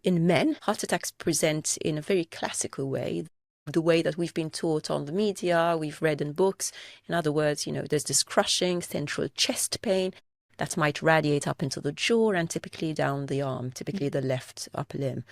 in men, heart attacks present in a very classical way, the way that we've been taught on the media, we've read in books. In other words, there's this crushing central chest pain that might radiate up into the jaw and typically down the arm, typically the left upper limb.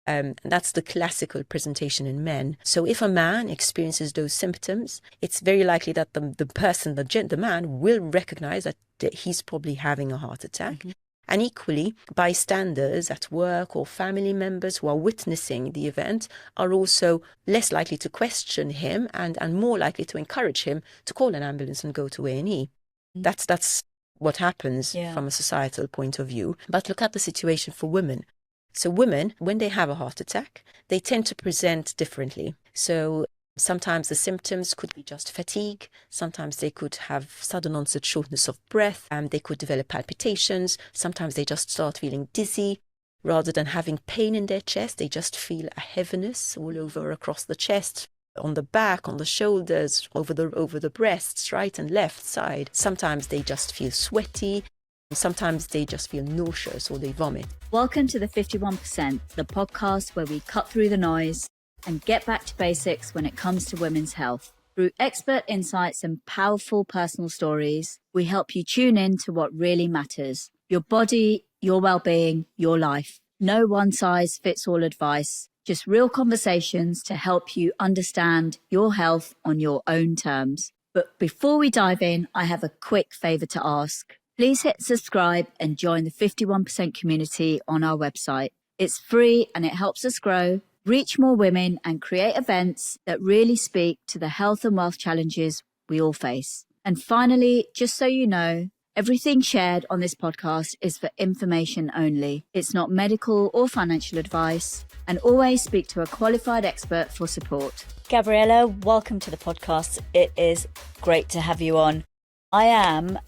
And that's the classical presentation in men. So if a man experiences those symptoms, it's very likely that the man will recognize that he's probably having a heart attack. Mm-hmm. And equally, bystanders at work or family members who are witnessing the event are also less likely to question him and more likely to encourage him to call an ambulance and go to A&E. That's what happens from a societal point of view. But look at the situation for women. So women, when they have a heart attack, they tend to present differently. So sometimes the symptoms could be just fatigue. Sometimes they could have sudden onset shortness of breath, and they could develop palpitations. Sometimes they just start feeling dizzy. Rather than having pain in their chest, they just feel a heaviness all over across the chest, on the back, on the shoulders, over the breasts, right and left side. Sometimes they just feel sweaty. Sometimes they just feel nauseous or they vomit. Welcome to the 51%, the podcast where we cut through the noise and get back to basics when it comes to women's health. Through expert insights and powerful personal stories, we help you tune in to what really matters. Your body, your well-being, your life. No one-size-fits-all advice, just real conversations to help you understand your health on your own terms. But before we dive in, I have a quick favour to ask. Please hit subscribe and join the 51% community on our website. It's free and it helps us grow, reach more women and create events that really speak to the health and wealth challenges we all face. And finally, just so you know, everything shared on this podcast is for information only. It's not medical or financial advice, and always speak to a qualified expert for support. Gabriella, welcome to the podcast. It is great to have you on. I am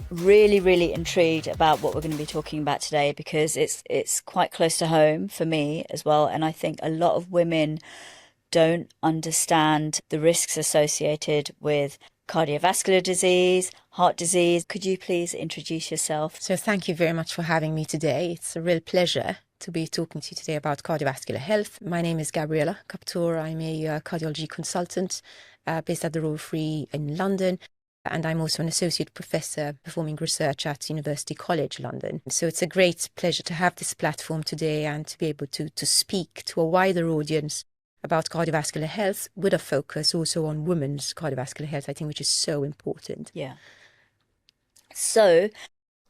really intrigued about what we're going to be talking about today because it's quite close to home for me as well, and I think a lot of women don't understand the risks associated with cardiovascular disease, heart disease. Could you please introduce yourself? So thank you very much for having me today. It's a real pleasure to be talking to you today about cardiovascular health. My name is Gabriella Captur. I'm a cardiology consultant based at the Royal Free in London. And I'm also an associate professor performing research at University College London. So it's a great pleasure to have this platform today and to be able to speak to a wider audience about cardiovascular health with a focus also on women's cardiovascular health, I think, which is so important. Yeah. So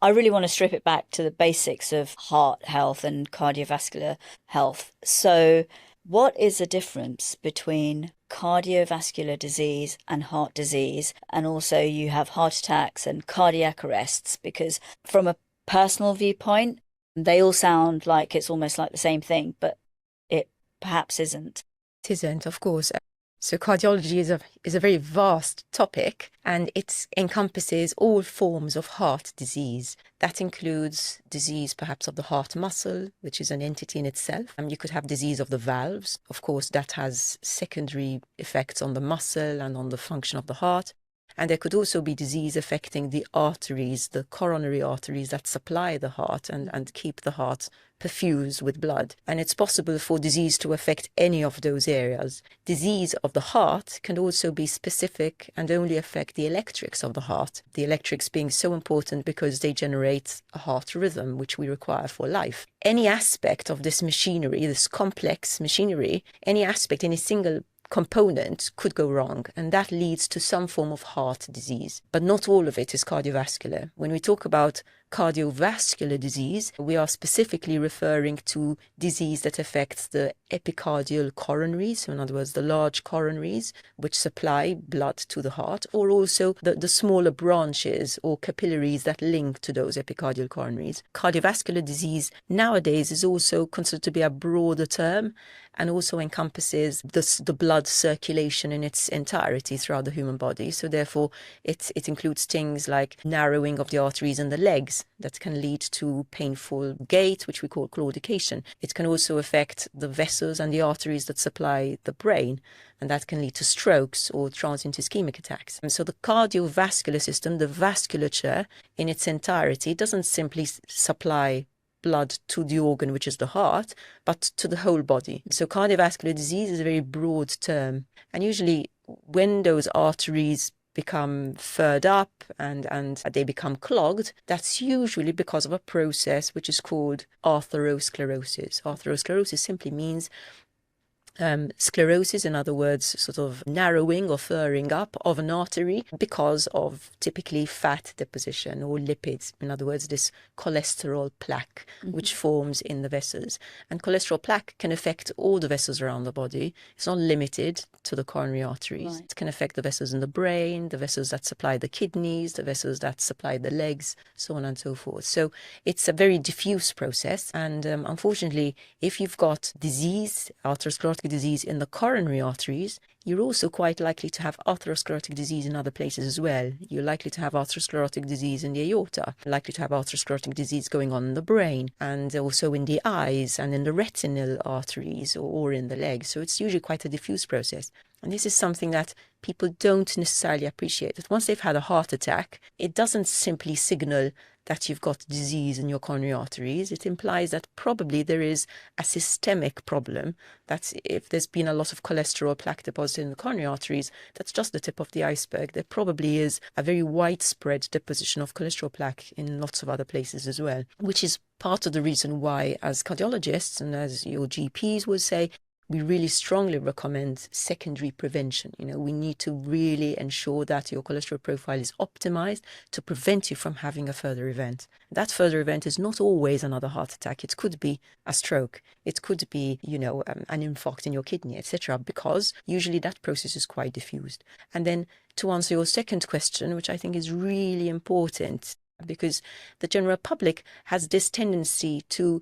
I really want to strip it back to the basics of heart health and cardiovascular health. So what is the difference between cardiovascular disease and heart disease? And also you have heart attacks and cardiac arrests, because from a personal viewpoint, they all sound like it's almost like the same thing, but it perhaps isn't. It isn't, of course. So cardiology is a very vast topic, and it encompasses all forms of heart disease. That includes disease perhaps of the heart muscle, which is an entity in itself. You could have disease of the valves. Of course, that has secondary effects on the muscle and on the function of the heart. And there could also be disease affecting the arteries, the coronary arteries that supply the heart and keep the heart perfused with blood. And it's possible for disease to affect any of those areas. Disease of the heart can also be specific and only affect the electrics of the heart. The electrics being so important because they generate a heart rhythm, which we require for life. Any aspect of this machinery, this complex machinery, any aspect, any single component could go wrong, and that leads to some form of heart disease. But not all of it is cardiovascular. When we talk about cardiovascular disease, we are specifically referring to disease that affects the epicardial coronaries, so in other words, the large coronaries which supply blood to the heart, or also the smaller branches or capillaries that link to those epicardial coronaries. Cardiovascular disease nowadays is also considered to be a broader term and also encompasses the blood circulation in its entirety throughout the human body. So therefore, it includes things like narrowing of the arteries in the legs that can lead to painful gait, which we call claudication. It can also affect the vessels and the arteries that supply the brain, and that can lead to strokes or transient ischemic attacks. And so the cardiovascular system, the vasculature in its entirety, doesn't simply supply blood to the organ, which is the heart, but to the whole body. So cardiovascular disease is a very broad term. And usually when those arteries become furred up and they become clogged, that's usually because of a process which is called atherosclerosis. Atherosclerosis simply means sclerosis, in other words, sort of narrowing or furring up of an artery because of typically fat deposition or lipids. In other words, this cholesterol plaque which forms in the vessels. And cholesterol plaque can affect all the vessels around the body. It's not limited to the coronary arteries. Right. It can affect the vessels in the brain, the vessels that supply the kidneys, the vessels that supply the legs, so on and so forth. So it's a very diffuse process. And unfortunately, if you've got disease, atherosclerotic disease in the coronary arteries, you're also quite likely to have atherosclerotic disease in other places as well. You're likely to have atherosclerotic disease in the aorta, likely to have atherosclerotic disease going on in the brain, and also in the eyes and in the retinal arteries or in the legs. So it's usually quite a diffuse process. And this is something that people don't necessarily appreciate. That once they've had a heart attack, it doesn't simply signal that you've got disease in your coronary arteries. It implies that probably there is a systemic problem, that if there's been a lot of cholesterol plaque deposited in the coronary arteries, that's just the tip of the iceberg. There probably is a very widespread deposition of cholesterol plaque in lots of other places as well, which is part of the reason why, as cardiologists and as your GPs would say, we really strongly recommend secondary prevention. We need to really ensure that your cholesterol profile is optimized to prevent you from having a further event. That further event is not always another heart attack. It could be a stroke. It could be, an infarct in your kidney, etc., because usually that process is quite diffused. And then to answer your second question, which I think is really important, because the general public has this tendency to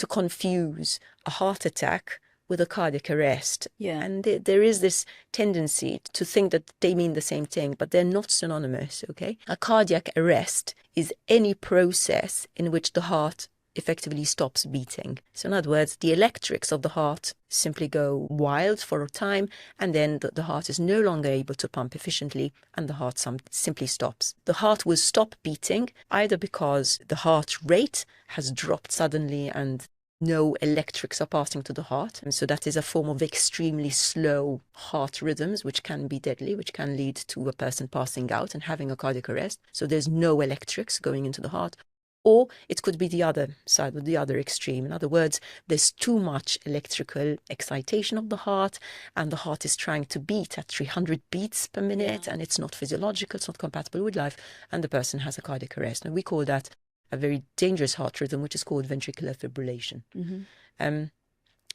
confuse a heart attack with a cardiac arrest. Yeah. And there is this tendency to think that they mean the same thing, but they're not synonymous, okay? A cardiac arrest is any process in which the heart effectively stops beating. So in other words, the electrics of the heart simply go wild for a time, and then the heart is no longer able to pump efficiently, and the heart simply stops. The heart will stop beating either because the heart rate has dropped suddenly and no electrics are passing to the heart. And so that is a form of extremely slow heart rhythms, which can be deadly, which can lead to a person passing out and having a cardiac arrest. So there's no electrics going into the heart. Or it could be the other side, or the other extreme. In other words, there's too much electrical excitation of the heart, and the heart is trying to beat at 300 beats per minute, and it's not physiological, it's not compatible with life, and the person has a cardiac arrest. And we call that a very dangerous heart rhythm, which is called ventricular fibrillation.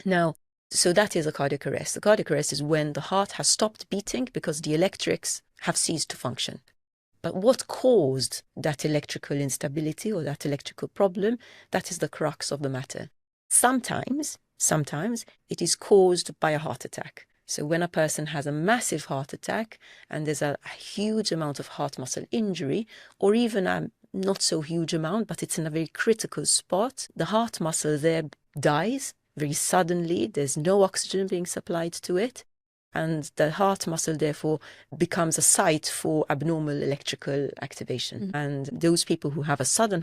Now, so that is a cardiac arrest. The cardiac arrest is when the heart has stopped beating because the electrics have ceased to function. But what caused that electrical instability or that electrical problem, that is the crux of the matter. Sometimes it is caused by a heart attack. So when a person has a massive heart attack and there's a huge amount of heart muscle injury, or even a not so huge amount, but it's in a very critical spot, the heart muscle there dies very suddenly. There's no oxygen being supplied to it, and the heart muscle therefore becomes a site for abnormal electrical activation. And those people who have a sudden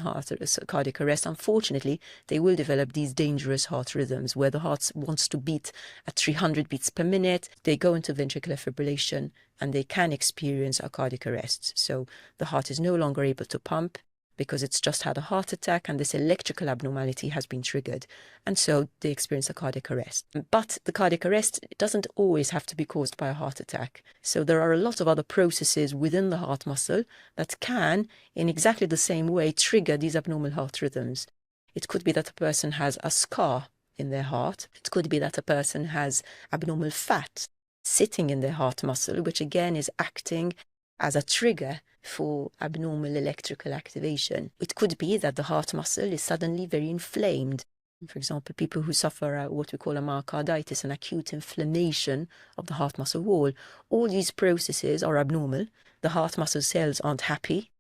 cardiac arrest, unfortunately, they will develop these dangerous heart rhythms where the heart wants to beat at 300 beats per minute. They go into ventricular fibrillation and they can experience a cardiac arrest. So the heart is no longer able to pump because it's just had a heart attack and this electrical abnormality has been triggered. And so they experience a cardiac arrest. But the cardiac arrest doesn't always have to be caused by a heart attack. So there are a lot of other processes within the heart muscle that can, in exactly the same way, trigger these abnormal heart rhythms. It could be that a person has a scar in their heart. It could be that a person has abnormal fat sitting in their heart muscle, which again is acting as a trigger for abnormal electrical activation. It could be that the heart muscle is suddenly very inflamed. For example, people who suffer what we call a myocarditis, an acute inflammation of the heart muscle wall. All these processes are abnormal. The heart muscle cells aren't happy.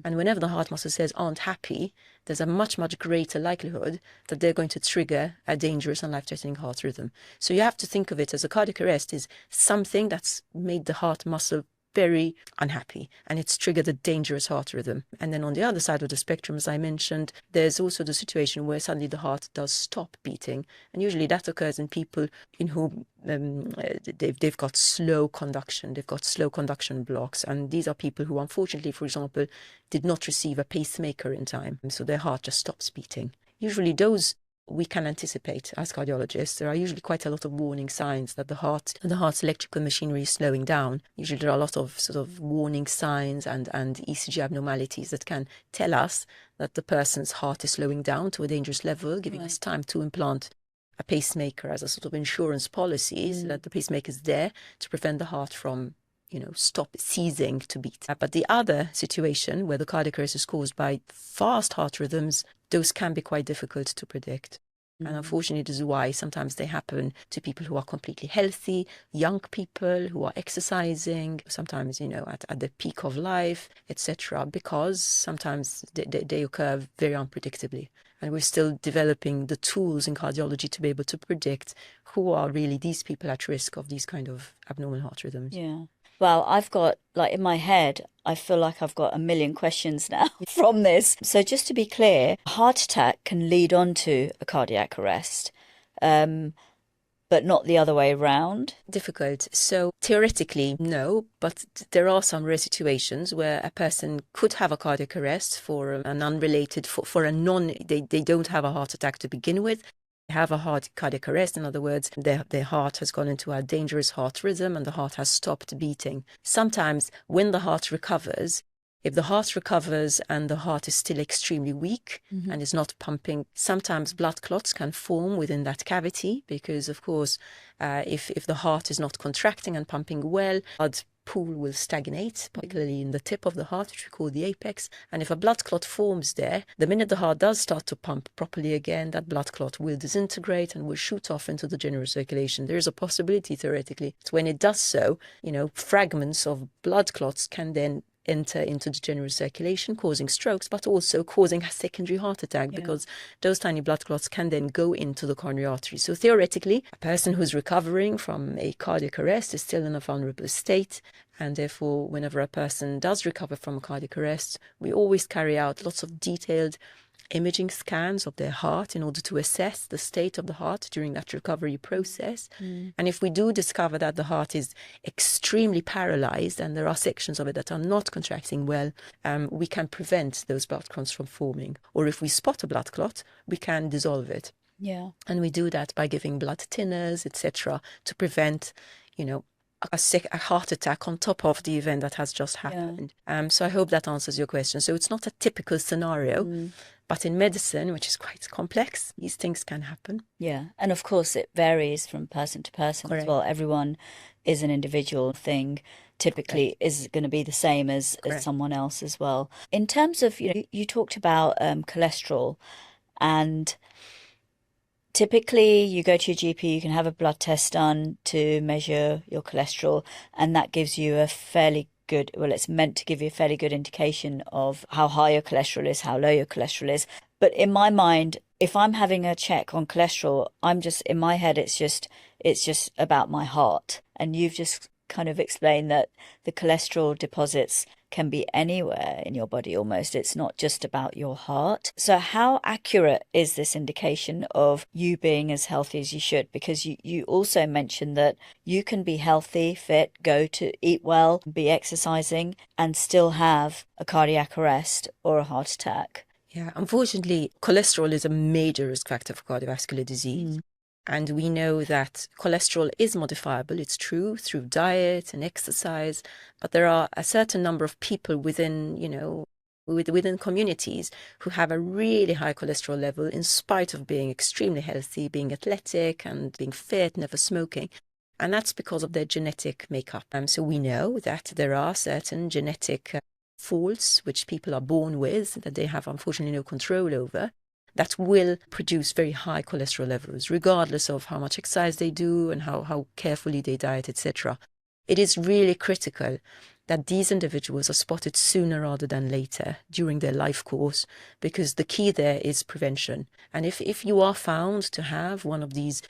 And whenever the heart muscle cells aren't happy, there's a much, much greater likelihood that they're going to trigger a dangerous and life-threatening heart rhythm. So you have to think of it as a cardiac arrest is something that's made the heart muscle very unhappy, and it's triggered a dangerous heart rhythm. And then on the other side of the spectrum, as I mentioned, there's also the situation where suddenly the heart does stop beating, and usually that occurs in people in whom they've got slow conduction, blocks, and these are people who unfortunately, for example, did not receive a pacemaker in time, so their heart just stops beating. Usually those we can anticipate as cardiologists. There are usually quite a lot of warning signs that the heart's electrical machinery is slowing down. Usually there are a lot of sort of warning signs and ECG abnormalities that can tell us that the person's heart is slowing down to a dangerous level, giving us time to implant a pacemaker as a sort of insurance policy, so that the pacemaker is there to prevent the heart from ceasing to beat. But the other situation where the cardiac arrest is caused by fast heart rhythms, those can be quite difficult to predict. And unfortunately, this is why sometimes they happen to people who are completely healthy, young people who are exercising, sometimes, at the peak of life, etc., because sometimes they occur very unpredictably. And we're still developing the tools in cardiology to be able to predict who are really these people at risk of these kind of abnormal heart rhythms. Yeah. Well, I've got, in my head, I feel like I've got a million questions now from this. So just to be clear, a heart attack can lead on to a cardiac arrest, but not the other way around. Difficult. So theoretically, no, but there are some rare situations where a person could have a cardiac arrest for an unrelated, they don't have a heart attack to begin with. Have a cardiac arrest. In other words, their heart has gone into a dangerous heart rhythm and the heart has stopped beating. Sometimes when the heart recovers, if the heart recovers and the heart is still extremely weak and is not pumping, sometimes blood clots can form within that cavity because, of course, if the heart is not contracting and pumping well, blood pool will stagnate, particularly in the tip of the heart, which we call the apex. And if a blood clot forms there, the minute the heart does start to pump properly again, that blood clot will disintegrate and will shoot off into the general circulation. There is a possibility, theoretically, that when it does so, fragments of blood clots can then enter into the general circulation, causing strokes, but also causing a secondary heart attack because those tiny blood clots can then go into the coronary artery. So theoretically, a person who's recovering from a cardiac arrest is still in a vulnerable state. And therefore, whenever a person does recover from a cardiac arrest, we always carry out lots of detailed imaging scans of their heart in order to assess the state of the heart during that recovery process. And if we do discover that the heart is extremely paralyzed and there are sections of it that are not contracting well, we can prevent those blood clots from forming. Or if we spot a blood clot, we can dissolve it. Yeah. And we do that by giving blood thinners, etc., to prevent, a heart attack on top of the event that has just happened. So I hope that answers your question. So it's not a typical scenario, but in medicine, which is quite complex, these things can happen. Yeah. And of course, it varies from person to person as well. Everyone is an individual thing. Typically is going to be the same as someone else as well. In terms of, you talked about cholesterol, and typically, you go to your GP, you can have a blood test done to measure your cholesterol, and that gives you a fairly good, it's meant to give you a fairly good indication of how high your cholesterol is, how low your cholesterol is. But in my mind, if I'm having a check on cholesterol, in my head, it's just about my heart. And you've just kind of explained that the cholesterol deposits can be anywhere in your body almost. It's not just about your heart. So how accurate is this indication of you being as healthy as you should? Because you also mentioned that you can be healthy, fit, go to eat well, be exercising, and still have a cardiac arrest or a heart attack. Yeah, unfortunately, cholesterol is a major risk factor for cardiovascular disease. And we know that cholesterol is modifiable, it's true, through diet and exercise, but there are a certain number of people within communities who have a really high cholesterol level in spite of being extremely healthy, being athletic and being fit, never smoking. And that's because of their genetic makeup. So we know that there are certain genetic faults which people are born with that they have unfortunately no control over, that will produce very high cholesterol levels, regardless of how much exercise they do and how carefully they diet, etc. It is really critical that these individuals are spotted sooner rather than later during their life course, because the key there is prevention. And if you are found to have one of these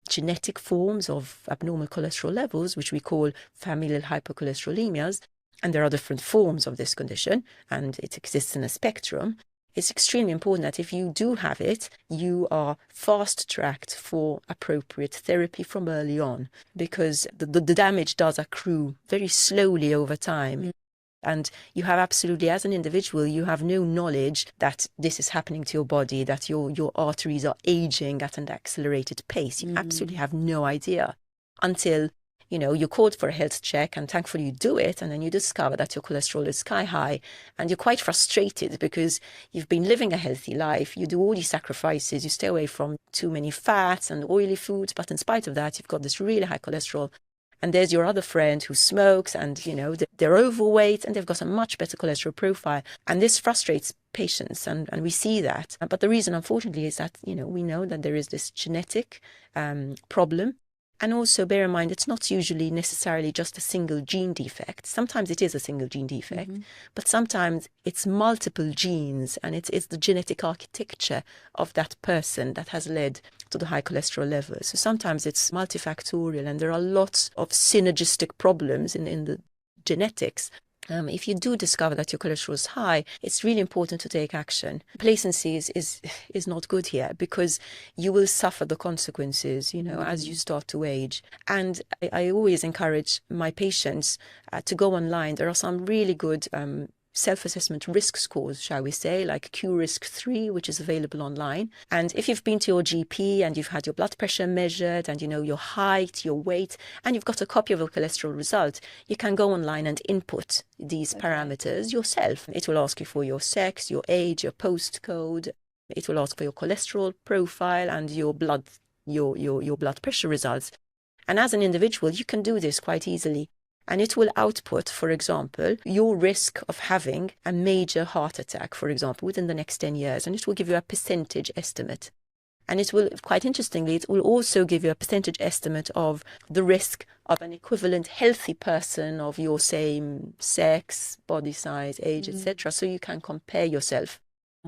genetic forms of abnormal cholesterol levels, which we call familial hypercholesterolemias, and there are different forms of this condition, and it exists in a spectrum, it's extremely important that if you do have it, you are fast-tracked for appropriate therapy from early on, because the damage does accrue very slowly over time. And you have absolutely, as an individual, you have no knowledge that this is happening to your body, that your arteries are aging at an accelerated pace. You absolutely have no idea until you're called for a health check, and thankfully you do it, and then you discover that your cholesterol is sky high, and you're quite frustrated because you've been living a healthy life. You do all these sacrifices, you stay away from too many fats and oily foods, but in spite of that, you've got this really high cholesterol. And there's your other friend who smokes, and they're overweight and they've got a much better cholesterol profile. And this frustrates patients, and we see that. But the reason, unfortunately, is that we know that there is this genetic problem. And also bear in mind, it's not usually necessarily just a single gene defect. Sometimes it is a single gene defect, but sometimes it's multiple genes, and it's the genetic architecture of that person that has led to the high cholesterol levels. So sometimes it's multifactorial, and there are lots of synergistic problems in the genetics. If you do discover that your cholesterol is high, it's really important to take action. Complacency is not good here, because you will suffer the consequences, as you start to age. And I always encourage my patients to go online. There are some really good self-assessment risk scores, shall we say, like Q-Risk 3, which is available online. And if you've been to your GP and you've had your blood pressure measured, and your height, your weight, and you've got a copy of your cholesterol result, you can go online and input these parameters yourself. It will ask you for your sex, your age, your postcode. It will ask for your cholesterol profile and your blood pressure results. And as an individual, you can do this quite easily. And it will output, for example, your risk of having a major heart attack, for example, within the next 10 years. And it will give you a percentage estimate. And it will, quite interestingly, it will also give you a percentage estimate of the risk of an equivalent healthy person of your same sex, body size, age, etc. So you can compare yourself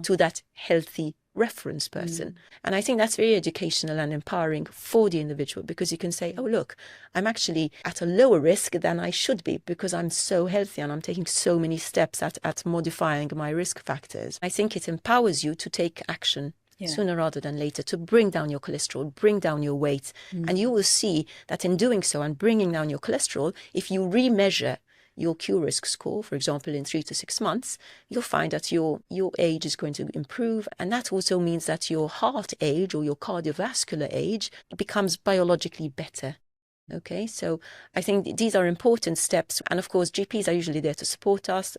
to that healthy reference person. And I think that's very educational and empowering for the individual, because you can say, oh, look, I'm actually at a lower risk than I should be, because I'm so healthy and I'm taking so many steps at modifying my risk factors. I think it empowers you to take action sooner rather than later, to bring down your cholesterol, bring down your weight. And you will see that in doing so and bringing down your cholesterol, if you remeasure your Q-Risk score, for example, in 3 to 6 months, you'll find that your age is going to improve. And that also means that your heart age or your cardiovascular age becomes biologically better. Okay, so I think these are important steps. And of course, GPs are usually there to support us.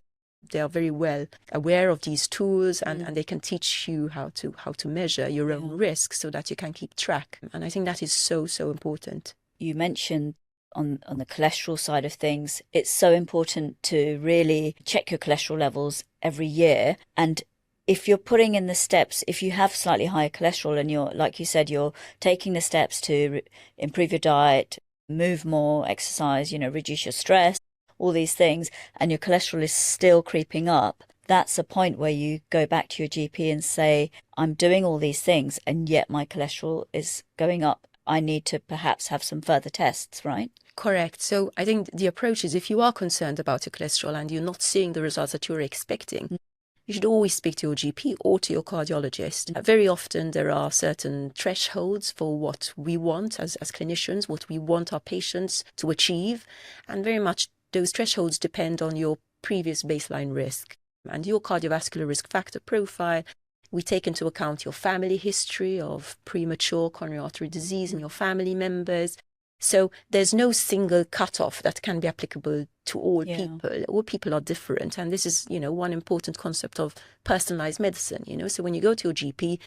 They are very well aware of these tools, and they can teach you how to measure your own risk so that you can keep track. And I think that is so important. You mentioned on the cholesterol side of things, it's so important to really check your cholesterol levels every year. And if you're putting in the steps, if you have slightly higher cholesterol and you're, like you said, you're taking the steps to improve your diet, move more, exercise, reduce your stress, all these things, and your cholesterol is still creeping up, that's a point where you go back to your GP and say, I'm doing all these things and yet my cholesterol is going up. I need to perhaps have some further tests, right? Correct. So I think the approach is, if you are concerned about your cholesterol and you're not seeing the results that you're expecting, you should always speak to your GP or to your cardiologist. Very often there are certain thresholds for what we want as clinicians, what we want our patients to achieve. And very much those thresholds depend on your previous baseline risk and your cardiovascular risk factor profile. We take into account your family history of premature coronary artery disease in your family members. So there's no single cutoff that can be applicable to all people. All people are different. And this is, one important concept of personalized medicine, So when you go to your GP,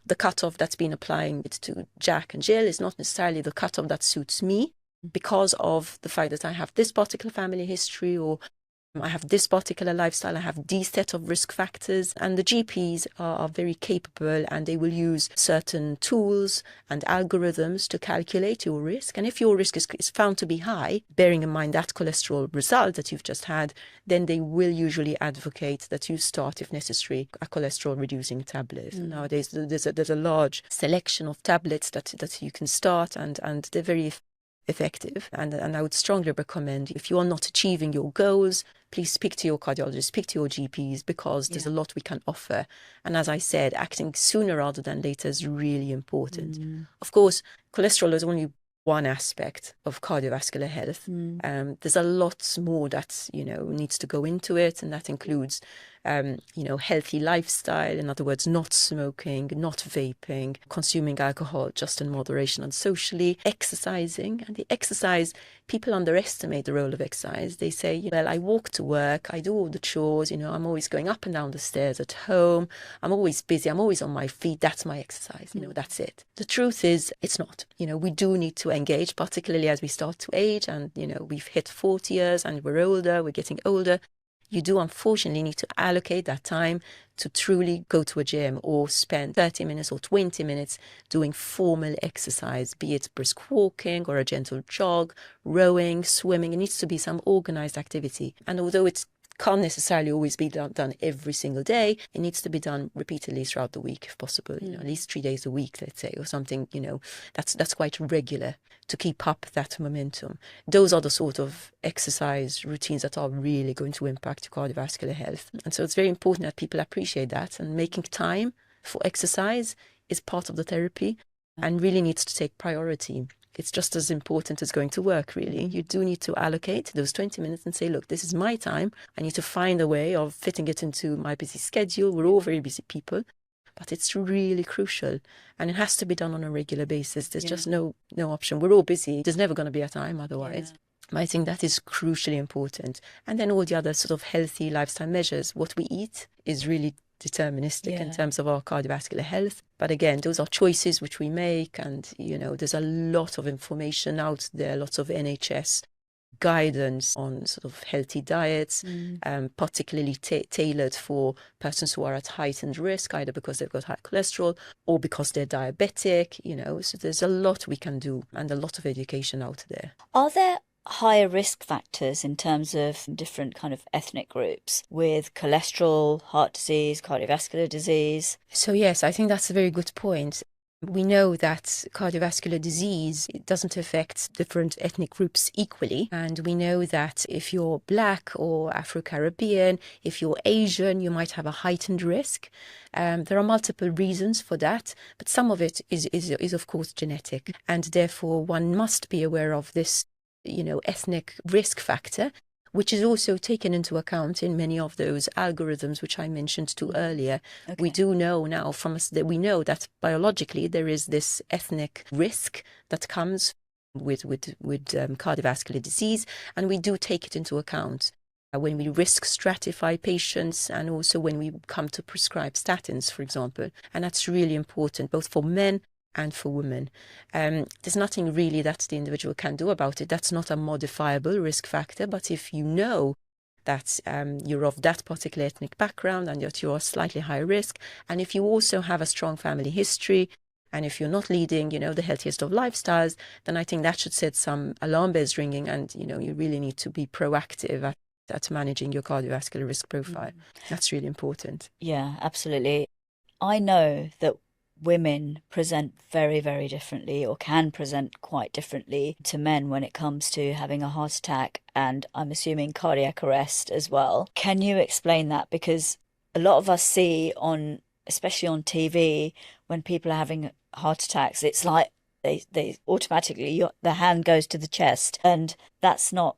the cutoff that's been applying it to Jack and Jill is not necessarily the cutoff that suits me, because of the fact that I have this particular family history, or I have this particular lifestyle, I have these set of risk factors. And the GPs are very capable, and they will use certain tools and algorithms to calculate your risk. And if your risk is found to be high, bearing in mind that cholesterol result that you've just had, then they will usually advocate that you start, if necessary, a cholesterol reducing tablet. Nowadays, there's a large selection of tablets that you can start, and they're very effective. And I would strongly recommend, if you are not achieving your goals, please speak to your cardiologist, speak to your GPs, because there's a lot we can offer. And as I said, acting sooner rather than later is really important. Of course, cholesterol is only one aspect of cardiovascular health. There's a lot more that, needs to go into it, and that includes, healthy lifestyle. In other words, not smoking, not vaping, consuming alcohol just in moderation and socially, exercising. And the exercise, people underestimate the role of exercise. They say, well, I walk to work, I do all the chores, I'm always going up and down the stairs at home, I'm always busy, I'm always on my feet, that's my exercise, that's it. The truth is, it's not. We do need to engage, particularly as we start to age, and, we've hit 40 years and we're older, we're getting older. You do unfortunately need to allocate that time to truly go to a gym or spend 30 minutes or 20 minutes doing formal exercise, be it brisk walking or a gentle jog, rowing, swimming. It needs to be some organized activity. And although it can't necessarily always be done every single day, it needs to be done repeatedly throughout the week if possible, at least 3 days a week, let's say, or something, that's quite regular to keep up that momentum. Those are the sort of exercise routines that are really going to impact your cardiovascular health. And so it's very important that people appreciate that, and making time for exercise is part of the therapy and really needs to take priority. It's just as important as going to work, really. You do need to allocate those 20 minutes and say, look, this is my time. I need to find a way of fitting it into my busy schedule. We're all very busy people, but it's really crucial. And it has to be done on a regular basis. There's just no option. We're all busy. There's never going to be a time otherwise. I think that is crucially important. And then all the other sort of healthy lifestyle measures. What we eat is really deterministic in terms of our cardiovascular health. But again, those are choices which we make, and there's a lot of information out there, lots of NHS guidance on sort of healthy diets, particularly tailored for persons who are at heightened risk, either because they've got high cholesterol or because they're diabetic, so there's a lot we can do and a lot of education out there. Are there higher risk factors in terms of different kind of ethnic groups with cholesterol, heart disease, cardiovascular disease? So yes, I think that's a very good point. We know that cardiovascular disease doesn't affect different ethnic groups equally. And we know that if you're Black or Afro-Caribbean, if you're Asian, you might have a heightened risk. There are multiple reasons for that, but some of it is of course genetic. And therefore one must be aware of this ethnic risk factor, which is also taken into account in many of those algorithms which I mentioned to earlier. Okay. We do know now we know that biologically there is this ethnic risk that comes with cardiovascular disease, and we do take it into account when we risk stratify patients, and also when we come to prescribe statins, for example. And that's really important, both for men and for women. There's nothing really that the individual can do about it. That's not a modifiable risk factor. But if you know that you're of that particular ethnic background and that you're slightly higher risk, and if you also have a strong family history, and if you're not leading, the healthiest of lifestyles, then I think that should set some alarm bells ringing, and, you really need to be proactive at managing your cardiovascular risk profile. That's really important. Yeah, absolutely. I know that women present very, very differently, or can present quite differently to men when it comes to having a heart attack, and I'm assuming cardiac arrest as well. Can you explain that? Because a lot of us see especially on TV, when people are having heart attacks, it's like they automatically, the hand goes to the chest, and that's not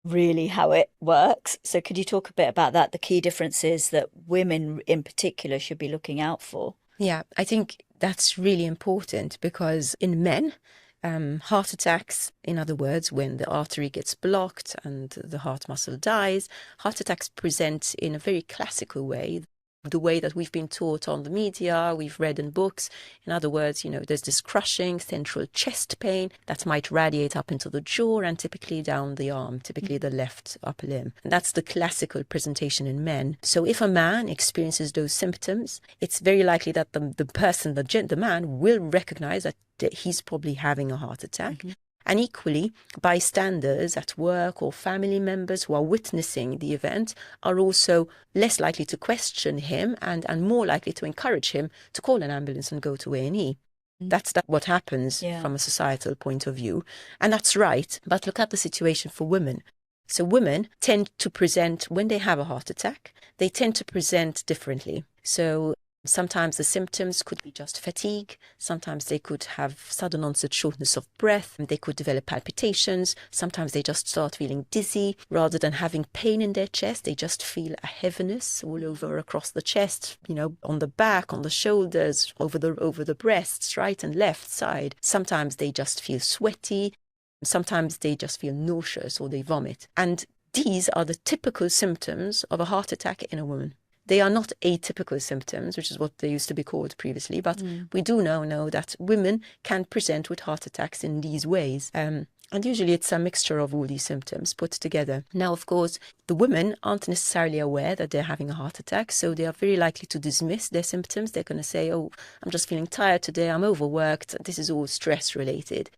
really how it works. So could you talk a bit about that, the key differences that women in particular should be looking out for? Yeah, I think that's really important, because in men, heart attacks, in other words, when the artery gets blocked and the heart muscle dies, heart attacks present in a very classical way, the way that we've been taught on the media, we've read in books. In other words, there's this crushing central chest pain that might radiate up into the jaw and typically down the arm, typically the left upper limb. And that's the classical presentation in men. So if a man experiences those symptoms, it's very likely that the man will recognize that he's probably having a heart attack. Mm-hmm. And equally, bystanders at work or family members who are witnessing the event are also less likely to question him and more likely to encourage him to call an ambulance and go to A&E. That's what happens from a societal point of view. And that's right. But look at the situation for women. So women tend to present, when they have a heart attack, they tend to present differently. So sometimes the symptoms could be just fatigue. Sometimes they could have sudden onset shortness of breath. They could develop palpitations. Sometimes they just start feeling dizzy. Rather than having pain in their chest, they just feel a heaviness all over across the chest, on the back, on the shoulders, over the breasts, right and left side. Sometimes they just feel sweaty. Sometimes they just feel nauseous or they vomit. And these are the typical symptoms of a heart attack in a woman. They are not atypical symptoms, which is what they used to be called previously, but we do now know that women can present with heart attacks in these ways. And usually it's a mixture of all these symptoms put together. Now, of course, the women aren't necessarily aware that they're having a heart attack, so they are very likely to dismiss their symptoms. They're going to say, oh, I'm just feeling tired today, I'm overworked, this is all stress related.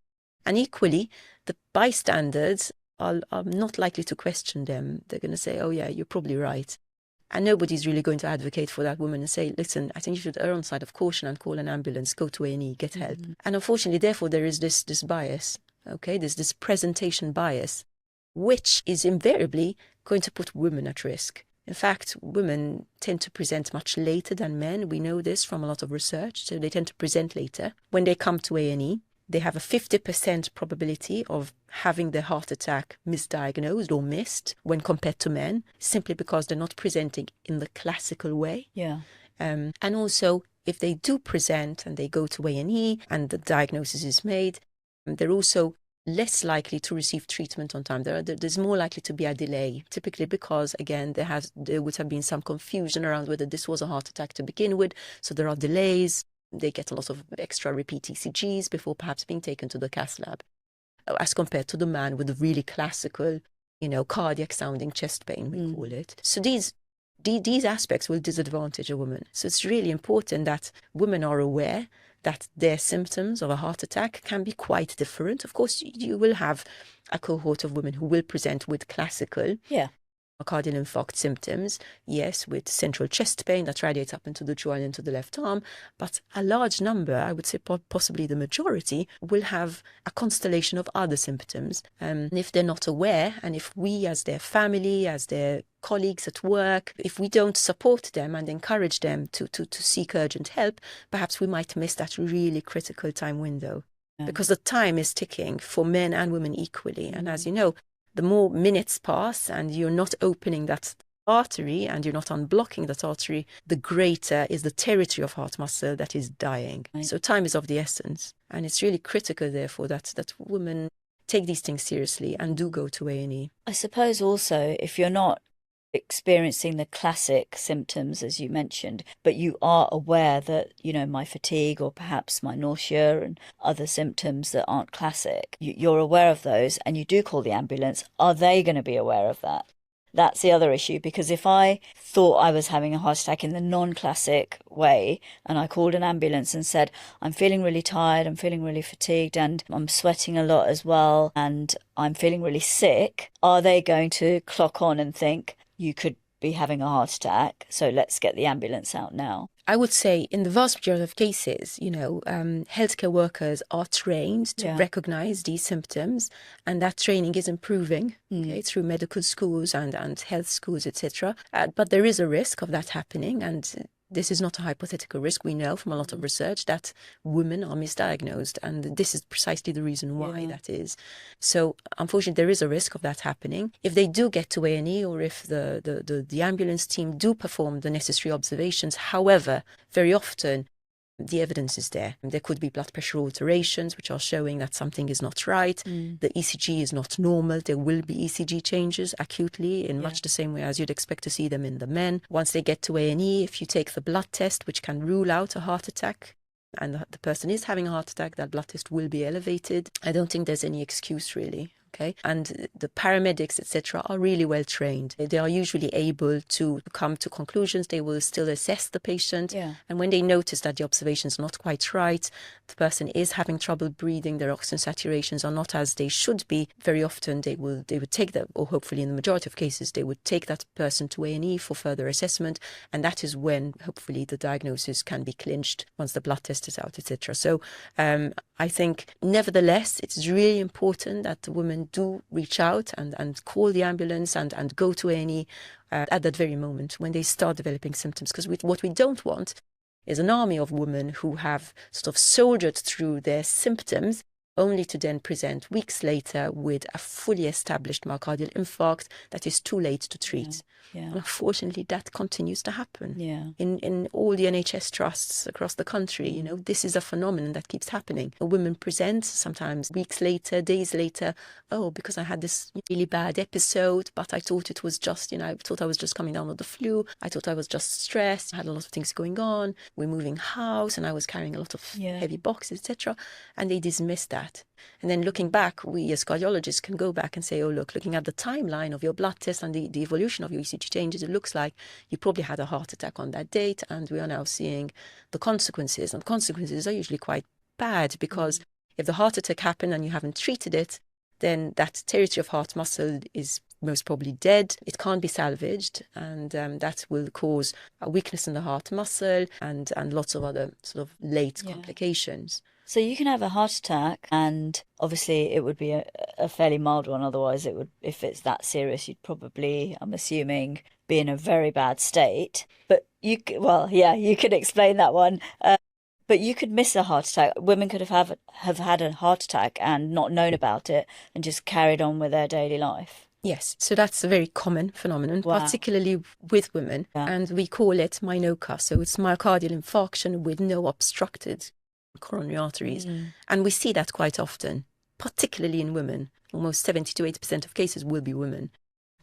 And equally, the bystanders are not likely to question them. They're going to say, oh yeah, you're probably right. And nobody's really going to advocate for that woman and say, listen, I think you should err on the side of caution and call an ambulance, go to A&E, get help. And unfortunately, therefore, there is this bias, okay? There's this presentation bias, which is invariably going to put women at risk. In fact, women tend to present much later than men. We know this from a lot of research, so they tend to present later. When they come to A&E, they have a 50% probability of having their heart attack misdiagnosed or missed when compared to men, simply because they're not presenting in the classical way. And also, if they do present and they go to A&E and the diagnosis is made, they're also less likely to receive treatment on time. There's more likely to be a delay, typically because, again, there would have been some confusion around whether this was a heart attack to begin with, so there are delays. They get a lot of extra repeat ECGs before perhaps being taken to the cath lab, as compared to the man with the really classical, cardiac sounding chest pain, we call it. So these aspects will disadvantage a woman. So it's really important that women are aware that their symptoms of a heart attack can be quite different. Of course, you will have a cohort of women who will present with classical myocardial infarct symptoms, yes, with central chest pain that radiates up into the jaw and into the left arm, but a large number, I would say possibly the majority, will have a constellation of other symptoms. And if they're not aware, and if we as their family, as their colleagues at work, if we don't support them and encourage them to seek urgent help, perhaps we might miss that really critical time window. Because the time is ticking for men and women equally. And as you know, the more minutes pass and you're not opening that artery and you're not unblocking that artery, the greater is the territory of heart muscle that is dying. So time is of the essence. And it's really critical, therefore, that women take these things seriously and do go to A&E. I suppose also, if you're not experiencing the classic symptoms, as you mentioned, but you are aware that, my fatigue or perhaps my nausea and other symptoms that aren't classic, you're aware of those and you do call the ambulance, are they going to be aware of that? That's the other issue, because if I thought I was having a heart attack in the non-classic way and I called an ambulance and said, I'm feeling really tired, I'm feeling really fatigued and I'm sweating a lot as well and I'm feeling really sick, are they going to clock on and think, you could be having a heart attack, so let's get the ambulance out now? I would say in the vast majority of cases, healthcare workers are trained to recognize these symptoms, and that training is improving through medical schools and health schools, etc. But there is a risk of that happening, and this is not a hypothetical risk. We know from a lot of research that women are misdiagnosed, and this is precisely the reason why that is. So unfortunately, there is a risk of that happening. If they do get to A&E, or if the ambulance team do perform the necessary observations, however, very often the evidence is there. There could be blood pressure alterations, which are showing that something is not right. The ECG is not normal. There will be ECG changes acutely in much the same way as you'd expect to see them in the men. Once they get to A&E, if you take the blood test, which can rule out a heart attack, and the person is having a heart attack, that blood test will be elevated. I don't think there's any excuse, really. Okay, and the paramedics, etc., are really well trained. They are usually able to come to conclusions. They will still assess the patient, and when they notice that the observation is not quite right, the person is having trouble breathing, their oxygen saturations are not as they should be, very often they would take that, or hopefully in the majority of cases, they would take that person to A&E for further assessment, and that is when hopefully the diagnosis can be clinched once the blood test is out, etc. So I think nevertheless it's really important that the women do reach out and call the ambulance and go to A&E at that very moment when they start developing symptoms, because what we don't want is an army of women who have sort of soldiered through their symptoms only to then present weeks later with a fully established myocardial infarct that is too late to treat. And unfortunately, that continues to happen in all the NHS trusts across the country. You know, this is a phenomenon that keeps happening. Women present sometimes weeks later, days later, oh, because I had this really bad episode, but I thought it was just, I thought I was just coming down with the flu. I thought I was just stressed. I had a lot of things going on. We're moving house and I was carrying a lot of heavy boxes, etc. And they dismiss that. And then looking back, we as cardiologists can go back and say, oh, look, looking at the timeline of your blood test and the evolution of your ECG changes, it looks like you probably had a heart attack on that date. And we are now seeing the consequences. And consequences are usually quite bad, because if the heart attack happened and you haven't treated it, then that territory of heart muscle is most probably dead. It can't be salvaged, and that will cause a weakness in the heart muscle and lots of other sort of late complications. So you can have a heart attack, and obviously it would be a fairly mild one. Otherwise, it would, if it's that serious, you'd probably, I'm assuming, be in a very bad state. But you could explain that one. But you could miss a heart attack. Women could have had a heart attack and not known about it and just carried on with their daily life. Yes, so that's a very common phenomenon, particularly with women, and we call it MINOCA. So it's myocardial infarction with no obstructed coronary arteries. And we see that quite often, particularly in women. Almost 70 to 80% of cases will be women.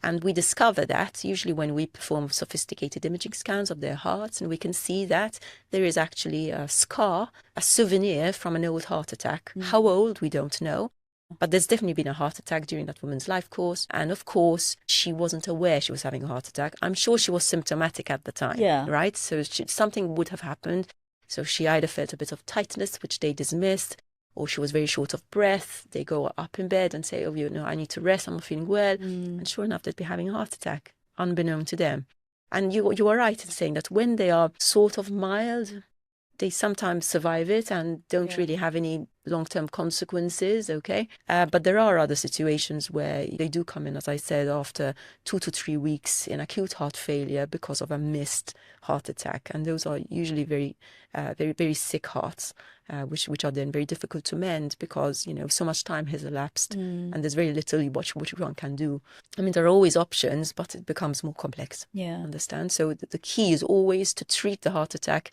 And we discover that usually when we perform sophisticated imaging scans of their hearts, and we can see that there is actually a scar, a souvenir from an old heart attack. How old, we don't know. But there's definitely been a heart attack during that woman's life course. And of course, she wasn't aware she was having a heart attack. I'm sure she was symptomatic at the time, right? So something would have happened. So she either felt a bit of tightness, which they dismissed, or she was very short of breath. They go up in bed and say, oh, I need to rest, I'm not feeling well. And sure enough, they'd be having a heart attack, unbeknown to them. And you are right in saying that when they are sort of mild, they sometimes survive it and don't really have any long-term consequences, okay? But there are other situations where they do come in, as I said, after 2 to 3 weeks in acute heart failure because of a missed heart attack. And those are usually very, very sick hearts, which are then very difficult to mend because, so much time has elapsed and there's very little which one can do. I mean, there are always options, but it becomes more complex. Understand? So the key is always to treat the heart attack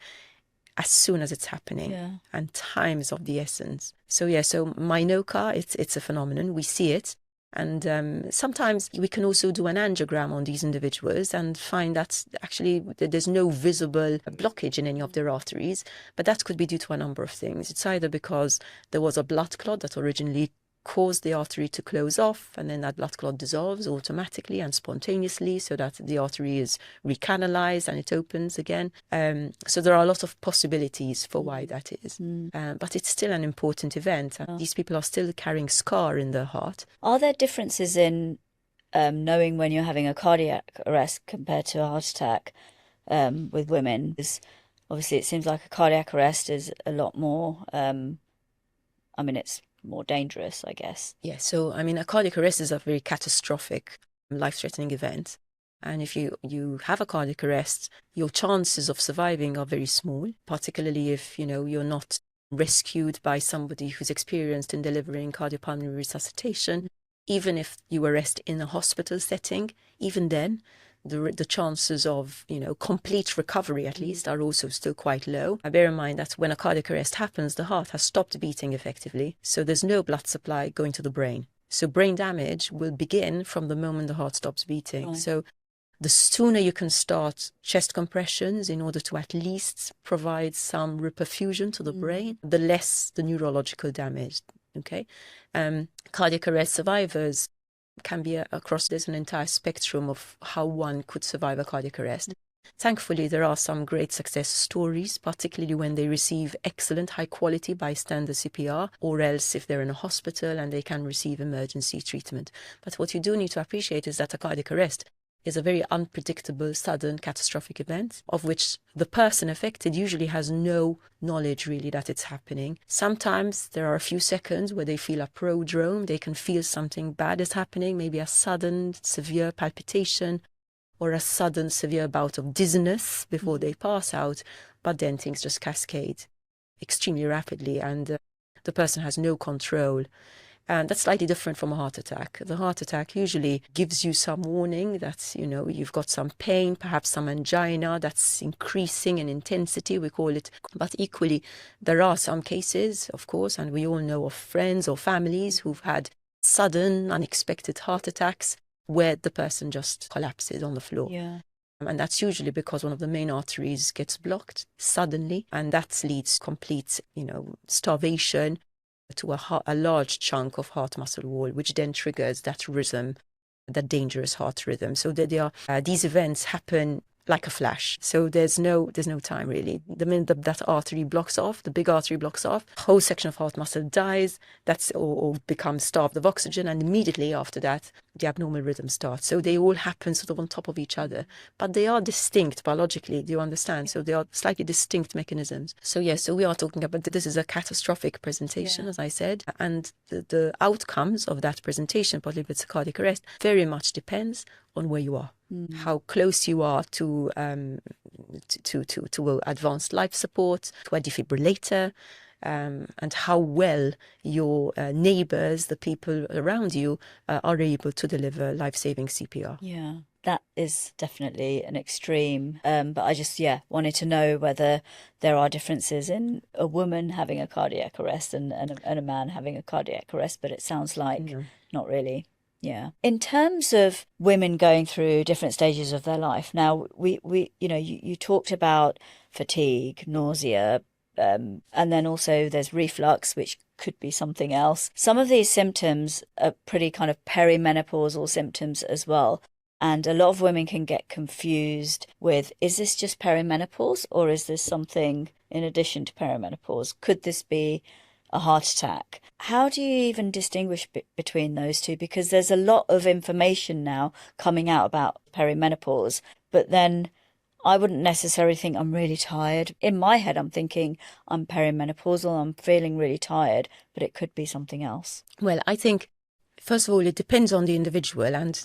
as soon as it's happening, and time is of the essence. So MINOCA, it's a phenomenon. We see it, and sometimes we can also do an angiogram on these individuals and find that actually there's no visible blockage in any of their arteries, but that could be due to a number of things. It's either because there was a blood clot that originally caused the artery to close off, and then that blood clot dissolves automatically and spontaneously so that the artery is recanalized and it opens again. So there are a lot of possibilities for why that is. But it's still an important event. These people are still carrying scar in their heart. Are there differences in knowing when you're having a cardiac arrest compared to a heart attack with women? Because obviously it seems like a cardiac arrest is a lot more, it's more dangerous, I guess. Yeah, so a cardiac arrest is a very catastrophic, life-threatening event. And if you have a cardiac arrest, your chances of surviving are very small, particularly if, you're not rescued by somebody who's experienced in delivering cardiopulmonary resuscitation. Even if you arrest in a hospital setting, even then, the chances of, complete recovery at least are also still quite low. I bear in mind that when a cardiac arrest happens, the heart has stopped beating effectively. So there's no blood supply going to the brain. So brain damage will begin from the moment the heart stops beating. So the sooner you can start chest compressions in order to at least provide some reperfusion to the brain, the less the neurological damage. Okay, cardiac arrest survivors can be across, there's an entire spectrum of how one could survive a cardiac arrest. Thankfully, there are some great success stories, particularly when they receive excellent high quality bystander CPR, or else if they're in a hospital and they can receive emergency treatment. But what you do need to appreciate is that a cardiac arrest is a very unpredictable, sudden, catastrophic event, of which the person affected usually has no knowledge really that it's happening. Sometimes there are a few seconds where they feel a prodrome, they can feel something bad is happening, maybe a sudden, severe palpitation, or a sudden, severe bout of dizziness before they pass out, but then things just cascade extremely rapidly and the person has no control. And that's slightly different from a heart attack. The heart attack usually gives you some warning that, you've got some pain, perhaps some angina that's increasing in intensity, we call it. But equally, there are some cases, of course, and we all know of friends or families who've had sudden, unexpected heart attacks where the person just collapses on the floor. Yeah. And that's usually because one of the main arteries gets blocked suddenly, and that leads complete, starvation to a large chunk of heart muscle wall, which then triggers that rhythm, that dangerous heart rhythm. So these events happen like a flash. So there's no time really. The minute that artery blocks off, the big artery blocks off, a whole section of heart muscle dies, or becomes starved of oxygen, and immediately after that, the abnormal rhythm starts. So they all happen sort of on top of each other, but they are distinct biologically. Do you understand? So they are slightly distinct mechanisms. So yes, so we are talking about this is a catastrophic presentation, as I said, and the outcomes of that presentation, partly if it's a cardiac arrest, very much depends on where you are, how close you are to advanced life support, to a defibrillator, and how well your neighbors, the people around you, are able to deliver life-saving CPR. Yeah, that is definitely an extreme. But I just, wanted to know whether there are differences in a woman having a cardiac arrest and a man having a cardiac arrest, but it sounds like not really. Yeah. In terms of women going through different stages of their life, now you talked about fatigue, nausea, and then also there's reflux, which could be something else. Some of these symptoms are pretty kind of perimenopausal symptoms as well. And a lot of women can get confused with, is this just perimenopause or is this something in addition to perimenopause? Could this be a heart attack? How do you even distinguish between those two? Because there's a lot of information now coming out about perimenopause, but then I wouldn't necessarily think I'm really tired. In my head, I'm thinking I'm perimenopausal, I'm feeling really tired, but it could be something else. Well, I think, first of all, it depends on the individual, and,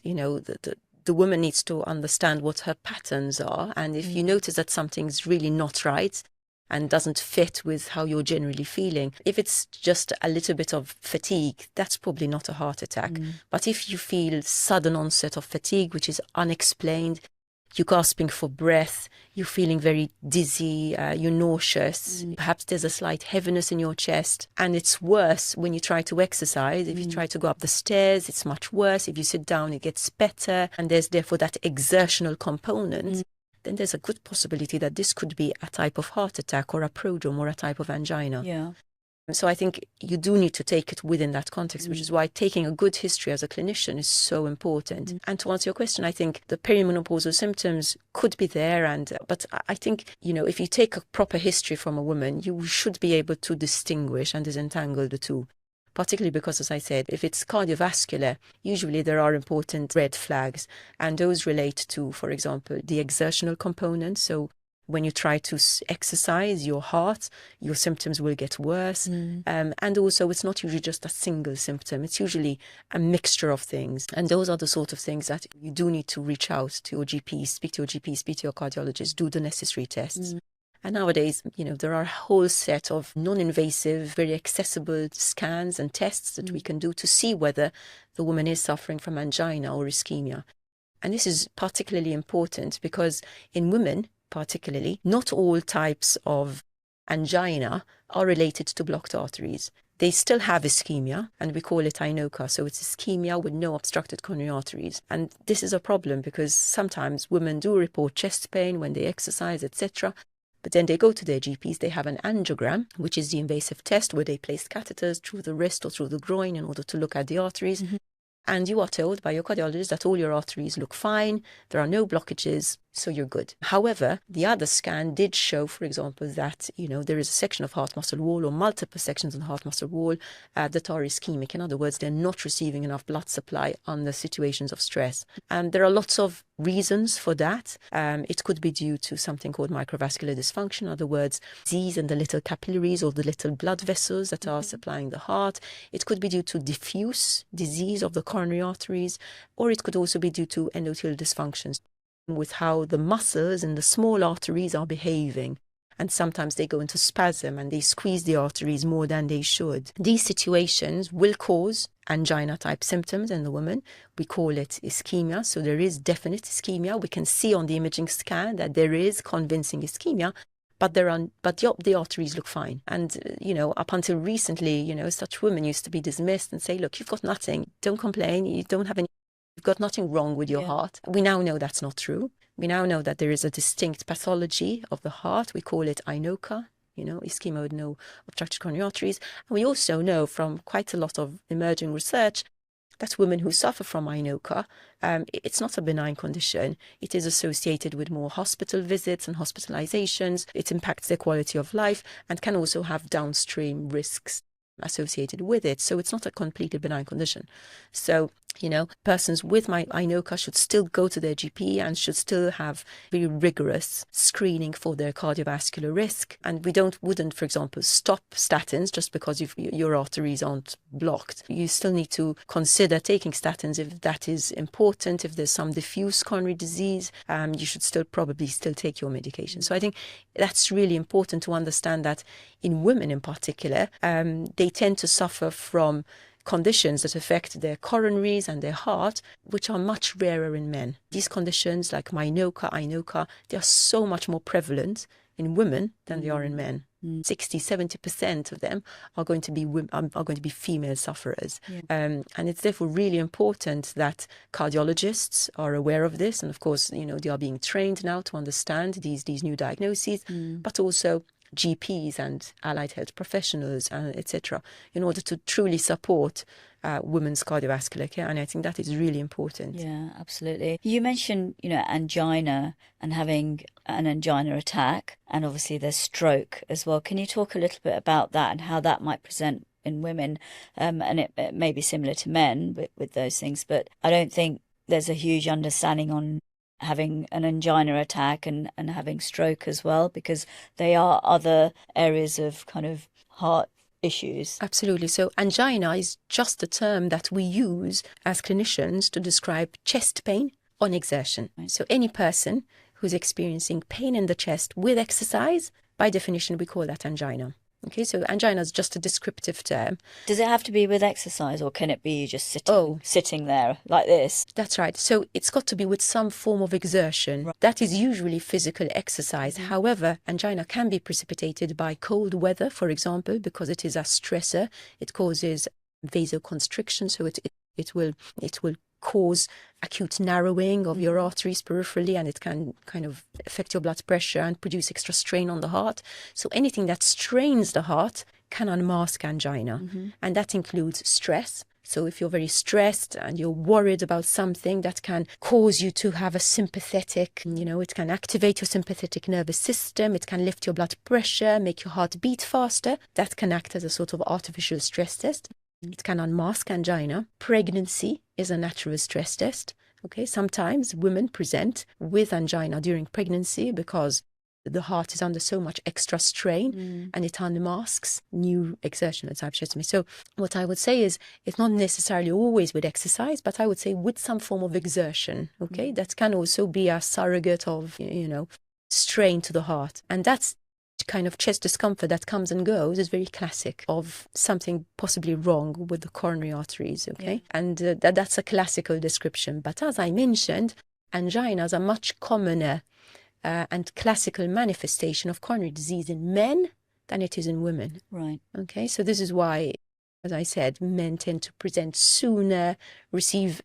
the woman needs to understand what her patterns are. And if you notice that something's really not right, and doesn't fit with how you're generally feeling. If it's just a little bit of fatigue, that's probably not a heart attack. But if you feel sudden onset of fatigue, which is unexplained, you're gasping for breath, you're feeling very dizzy, you're nauseous, perhaps there's a slight heaviness in your chest, and it's worse when you try to exercise. If you try to go up the stairs, it's much worse. If you sit down, it gets better, and there's therefore that exertional component. Then there's a good possibility that this could be a type of heart attack or a prodrome or a type of angina. Yeah. So I think you do need to take it within that context, which is why taking a good history as a clinician is so important. And to answer your question, I think the perimenopausal symptoms could be there, but I think, if you take a proper history from a woman, you should be able to distinguish and disentangle the two. Particularly because, as I said, if it's cardiovascular, usually there are important red flags, and those relate to, for example, the exertional component. So when you try to exercise your heart, your symptoms will get worse. And also, it's not usually just a single symptom. It's usually a mixture of things. And those are the sort of things that you do need to reach out to your GP, speak to your cardiologist, do the necessary tests. And nowadays, there are a whole set of non-invasive, very accessible scans and tests that we can do to see whether the woman is suffering from angina or ischemia. And this is particularly important because in women, particularly, not all types of angina are related to blocked arteries. They still have ischemia, and we call it INOCA, so it's ischemia with no obstructed coronary arteries. And this is a problem because sometimes women do report chest pain when they exercise, etc., But then they go to their GPs, they have an angiogram, which is the invasive test where they place catheters through the wrist or through the groin in order to look at the arteries. And you are told by your cardiologist that all your arteries look fine, there are no blockages, so you're good. However, the other scan did show, for example, that, there is a section of heart muscle wall or multiple sections of the heart muscle wall that are ischemic. In other words, they're not receiving enough blood supply under situations of stress. And there are lots of reasons for that. It could be due to something called microvascular dysfunction, in other words, disease in the little capillaries or the little blood vessels that are supplying the heart. It could be due to diffuse disease of the coronary arteries, or it could also be due to endothelial dysfunctions with how the muscles in the small arteries are behaving. And sometimes they go into spasm and they squeeze the arteries more than they should. These situations will cause angina-type symptoms in the woman. We call it ischemia. So there is definite ischemia. We can see on the imaging scan that there is convincing ischemia, but the arteries look fine. And, up until recently, such women used to be dismissed and say, look, you've got nothing. Don't complain. You've got nothing wrong with your heart. We now know that's not true. We now know that there is a distinct pathology of the heart. We call it INOCA, ischemia with no obstructed coronary arteries. And we also know from quite a lot of emerging research that women who suffer from INOCA, it's not a benign condition. It is associated with more hospital visits and hospitalizations. It impacts their quality of life and can also have downstream risks associated with it. So it's not a completely benign condition. So, persons with INOCA should still go to their GP and should still have very rigorous screening for their cardiovascular risk. And we wouldn't, for example, stop statins just because your arteries aren't blocked. You still need to consider taking statins if that is important. If there's some diffuse coronary disease, you should probably still take your medication. So I think that's really important to understand that in women in particular, they tend to suffer from conditions that affect their coronaries and their heart, which are much rarer in men. These conditions like mynoca, INOCA, they are so much more prevalent in women than they are in men. 60-70% of them are going to be female sufferers. And it's therefore really important that cardiologists are aware of this. And of course, they are being trained now to understand these new diagnoses, but also GPs and allied health professionals, etc., in order to truly support women's cardiovascular care. And I think that is really important. Yeah, absolutely. You mentioned, angina and having an angina attack, and obviously there's stroke as well. Can you talk a little bit about that and how that might present in women? And it may be similar to men with those things, but I don't think there's a huge understanding on having an angina attack and having stroke as well, because they are other areas of kind of heart issues. Absolutely. So angina is just a term that we use as clinicians to describe chest pain on exertion. So any person who's experiencing pain in the chest with exercise, by definition, we call that angina. Okay, so angina is just a descriptive term. Does it have to be with exercise, or can it be just sitting there like this? That's right. So it's got to be with some form of exertion. Right. That is usually physical exercise. However, angina can be precipitated by cold weather, for example, because it is a stressor. It causes vasoconstriction, so it will cause acute narrowing of your arteries peripherally, and it can kind of affect your blood pressure and produce extra strain on the heart. So anything that strains the heart can unmask angina, and that includes stress. So if you're very stressed and you're worried about something, that can cause you to have a sympathetic, it can activate your sympathetic nervous system, it can lift your blood pressure, make your heart beat faster. That can act as a sort of artificial stress test. It can unmask angina. Pregnancy is a natural stress test. Okay, sometimes women present with angina during pregnancy because the heart is under so much extra strain and it unmasks new exertional type hypertrophy. So what I would say is it's not necessarily always with exercise, but I would say with some form of exertion. Okay, that can also be a surrogate of, strain to the heart. And that's kind of chest discomfort that comes and goes is very classic of something possibly wrong with the coronary arteries, and that's a classical description. But as I mentioned, anginas are much commoner and classical manifestation of coronary disease in men than it is in women. Right. Okay, so this is why, as I said, men tend to present sooner, receive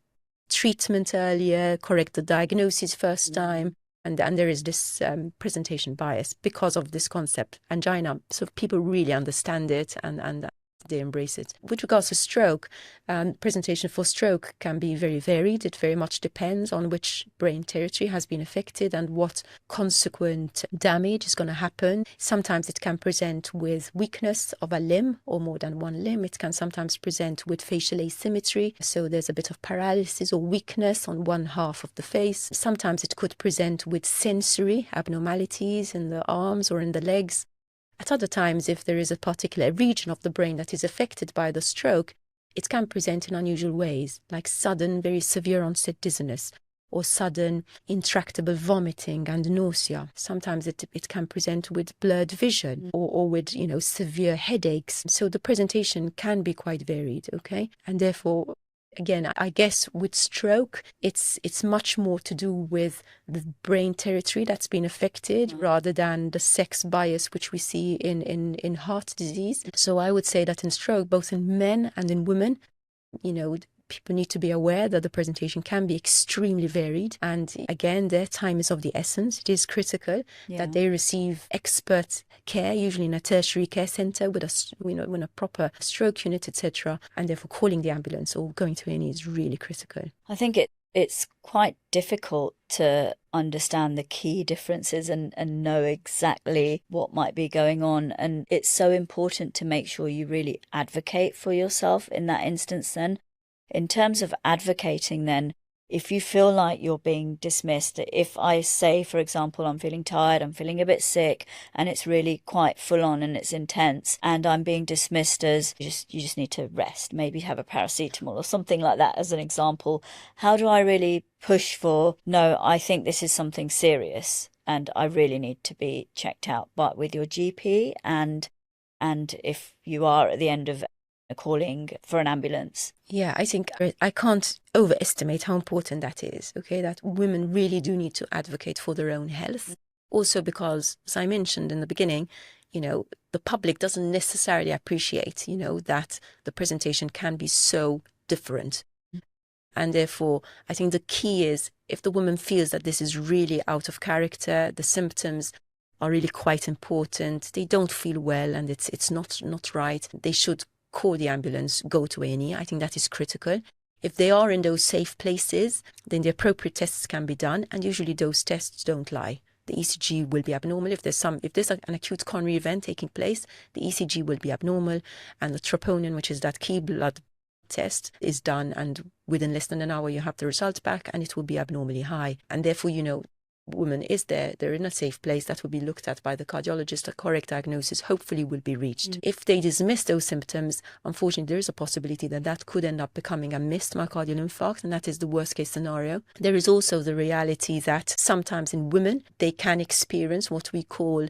treatment earlier, correct the diagnosis first time, And there is this presentation bias because of this concept, angina. So people really understand it and they embrace it. With regards to stroke, presentation for stroke can be very varied. It very much depends on which brain territory has been affected and what consequent damage is going to happen. Sometimes it can present with weakness of a limb or more than one limb. It can sometimes present with facial asymmetry. So there's a bit of paralysis or weakness on one half of the face. Sometimes it could present with sensory abnormalities in the arms or in the legs. At other times, if there is a particular region of the brain that is affected by the stroke, it can present in unusual ways, like sudden, very severe onset dizziness, or sudden, intractable vomiting and nausea. Sometimes it can present with blurred vision or with, severe headaches. So the presentation can be quite varied, okay? And therefore, again, I guess with stroke, it's much more to do with the brain territory that's been affected rather than the sex bias which we see in heart disease. So I would say that in stroke, both in men and in women, people need to be aware that the presentation can be extremely varied. And again, their time is of the essence. It is critical that they receive expert care, usually in a tertiary care centre with a proper stroke unit, etc. And therefore calling the ambulance or going to A&E is really critical. I think it's quite difficult to understand the key differences and know exactly what might be going on. And it's so important to make sure you really advocate for yourself in that instance then. In terms of advocating then, if you feel like you're being dismissed, if I say, for example, I'm feeling tired, I'm feeling a bit sick, and it's really quite full on and it's intense, and I'm being dismissed as you just need to rest, maybe have a paracetamol or something like that as an example, how do I really push for, no, I think this is something serious and I really need to be checked out, but with your GP and if you are at the end of calling for an ambulance? Yeah, I think I can't overestimate how important that is, okay, that women really do need to advocate for their own health. Also because, as I mentioned in the beginning, the public doesn't necessarily appreciate, that the presentation can be so different. And therefore, I think the key is if the woman feels that this is really out of character, the symptoms are really quite important, they don't feel well and it's not right, they should call the ambulance, go to A&E. I think that is critical. If they are in those safe places, then the appropriate tests can be done, and usually those tests don't lie. The ECG will be abnormal. If there's an acute coronary event taking place, the ECG will be abnormal, and the troponin, which is that key blood test, is done, and within less than an hour you have the result back, and it will be abnormally high. And therefore, woman is they're in a safe place that will be looked at by the cardiologist. A correct diagnosis hopefully will be reached. If they dismiss those symptoms, unfortunately there is a possibility that could end up becoming a missed myocardial infarct, and that is the worst case scenario. There is also the reality that sometimes in women they can experience what we call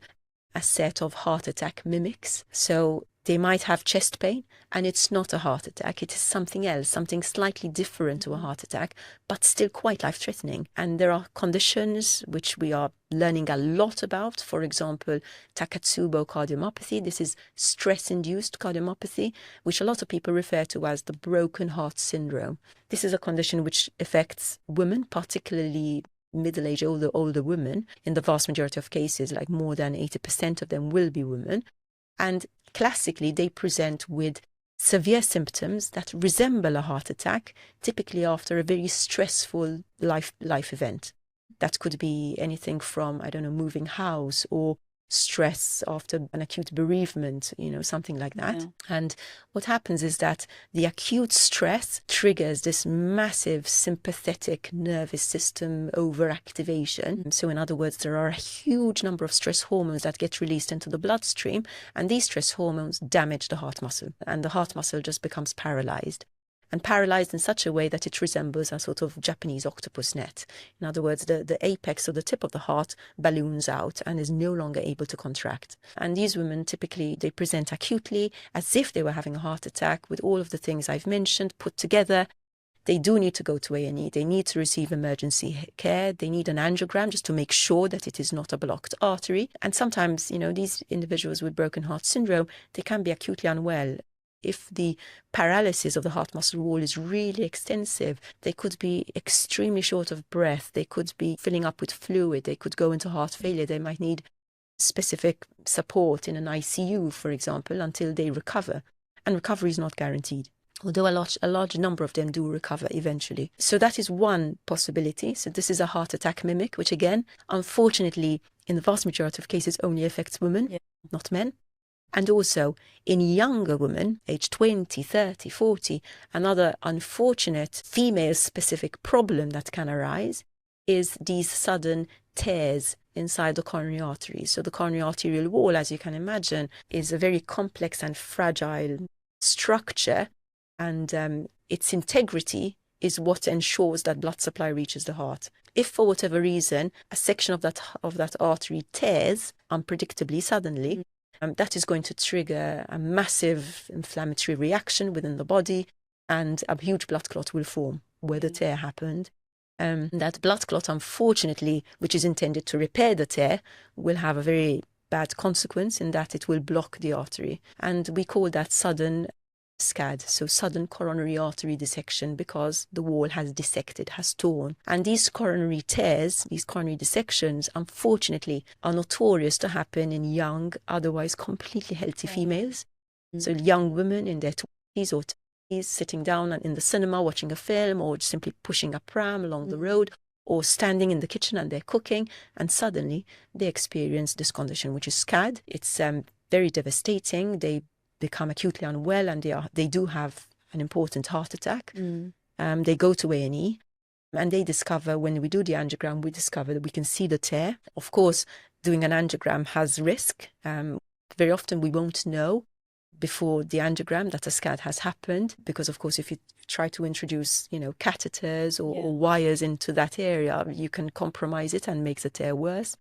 a set of heart attack mimics. So they might have chest pain, and it's not a heart attack. It is something else, something slightly different to a heart attack, but still quite life-threatening. And there are conditions which we are learning a lot about. For example, Takotsubo cardiomyopathy. This is stress-induced cardiomyopathy, which a lot of people refer to as the broken heart syndrome. This is a condition which affects women, particularly middle-aged, older women. In the vast majority of cases, like more than 80% of them will be women. And classically, they present with severe symptoms that resemble a heart attack, typically after a very stressful life event. That could be anything from, moving house, or stress after an acute bereavement, something like that. Yeah. And what happens is that the acute stress triggers this massive sympathetic nervous system overactivation. So in other words, there are a huge number of stress hormones that get released into the bloodstream, and these stress hormones damage the heart muscle, and the heart muscle just becomes paralyzed. And paralyzed in such a way that it resembles a sort of Japanese octopus net. In other words, the apex or the tip of the heart balloons out and is no longer able to contract. And these women typically, they present acutely as if they were having a heart attack with all of the things I've mentioned put together. They do need to go to A&E. They need to receive emergency care. They need an angiogram just to make sure that it is not a blocked artery. And sometimes, these individuals with broken heart syndrome, they can be acutely unwell. If the paralysis of the heart muscle wall is really extensive, they could be extremely short of breath. They could be filling up with fluid. They could go into heart failure. They might need specific support in an ICU, for example, until they recover. And recovery is not guaranteed, although a large number of them do recover eventually. So that is one possibility. So this is a heart attack mimic, which again, unfortunately, in the vast majority of cases only affects women, not men. And also in younger women, age 20, 30, 40, another unfortunate female-specific problem that can arise is these sudden tears inside the coronary arteries. So the coronary arterial wall, as you can imagine, is a very complex and fragile structure, and its integrity is what ensures that blood supply reaches the heart. If for whatever reason a section of that artery tears unpredictably, suddenly, that is going to trigger a massive inflammatory reaction within the body, and a huge blood clot will form where the tear happened. That blood clot, unfortunately, which is intended to repair the tear, will have a very bad consequence in that it will block the artery. And we call that sudden SCAD, so sudden coronary artery dissection, because the wall has dissected, has torn. And these coronary tears, these coronary dissections, unfortunately, are notorious to happen in young, otherwise completely healthy females. So young women in their 20s or 30s, sitting down in the cinema watching a film, or simply pushing a pram along the road, or standing in the kitchen and they're cooking, and suddenly they experience this condition, which is SCAD. It's very devastating. They become acutely unwell, and they do have an important heart attack. They go to A&E, and they discover, when we do the angiogram, we discover that we can see the tear. Of course, doing an angiogram has risk. Very often we won't know before the angiogram that a SCAD has happened, because of course if you try to introduce catheters or wires into that area, you can compromise it and make the tear worse.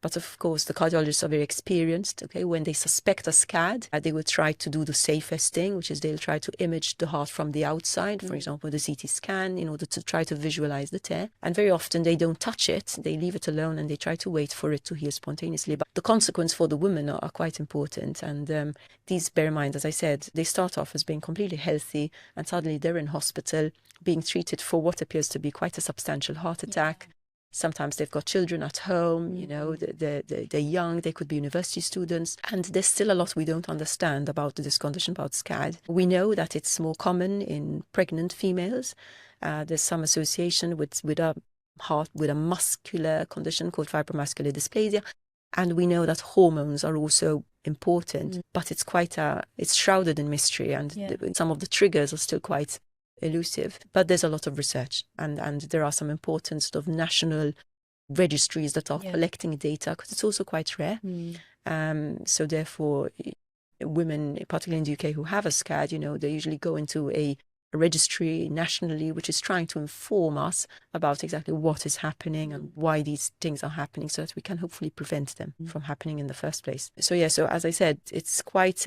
But of course, the cardiologists are very experienced. Okay, when they suspect a SCAD, they will try to do the safest thing, which is they'll try to image the heart from the outside, for example, the CT scan, in order to try to visualize the tear. And very often they don't touch it; they leave it alone, and they try to wait for it to heal spontaneously. But the consequence for the women are quite important. And these, bear in mind, as I said, they start off as being completely healthy, and suddenly they're in hospital being treated for what appears to be quite a substantial heart attack. Sometimes they've got children at home, they're young, they could be university students. And there's still a lot we don't understand about this condition, about SCAD. We know that it's more common in pregnant females. There's some association with a muscular condition called fibromuscular dysplasia. And we know that hormones are also important, but it's shrouded in mystery, and some of the triggers are still quite elusive. But there's a lot of research, and there are some important sort of national registries that are collecting data, because it's also quite rare. So therefore, women, particularly in the UK, who have a SCAD, they usually go into a registry nationally, which is trying to inform us about exactly what is happening and why these things are happening, so that we can hopefully prevent them from happening in the first place. So as I said, it's quite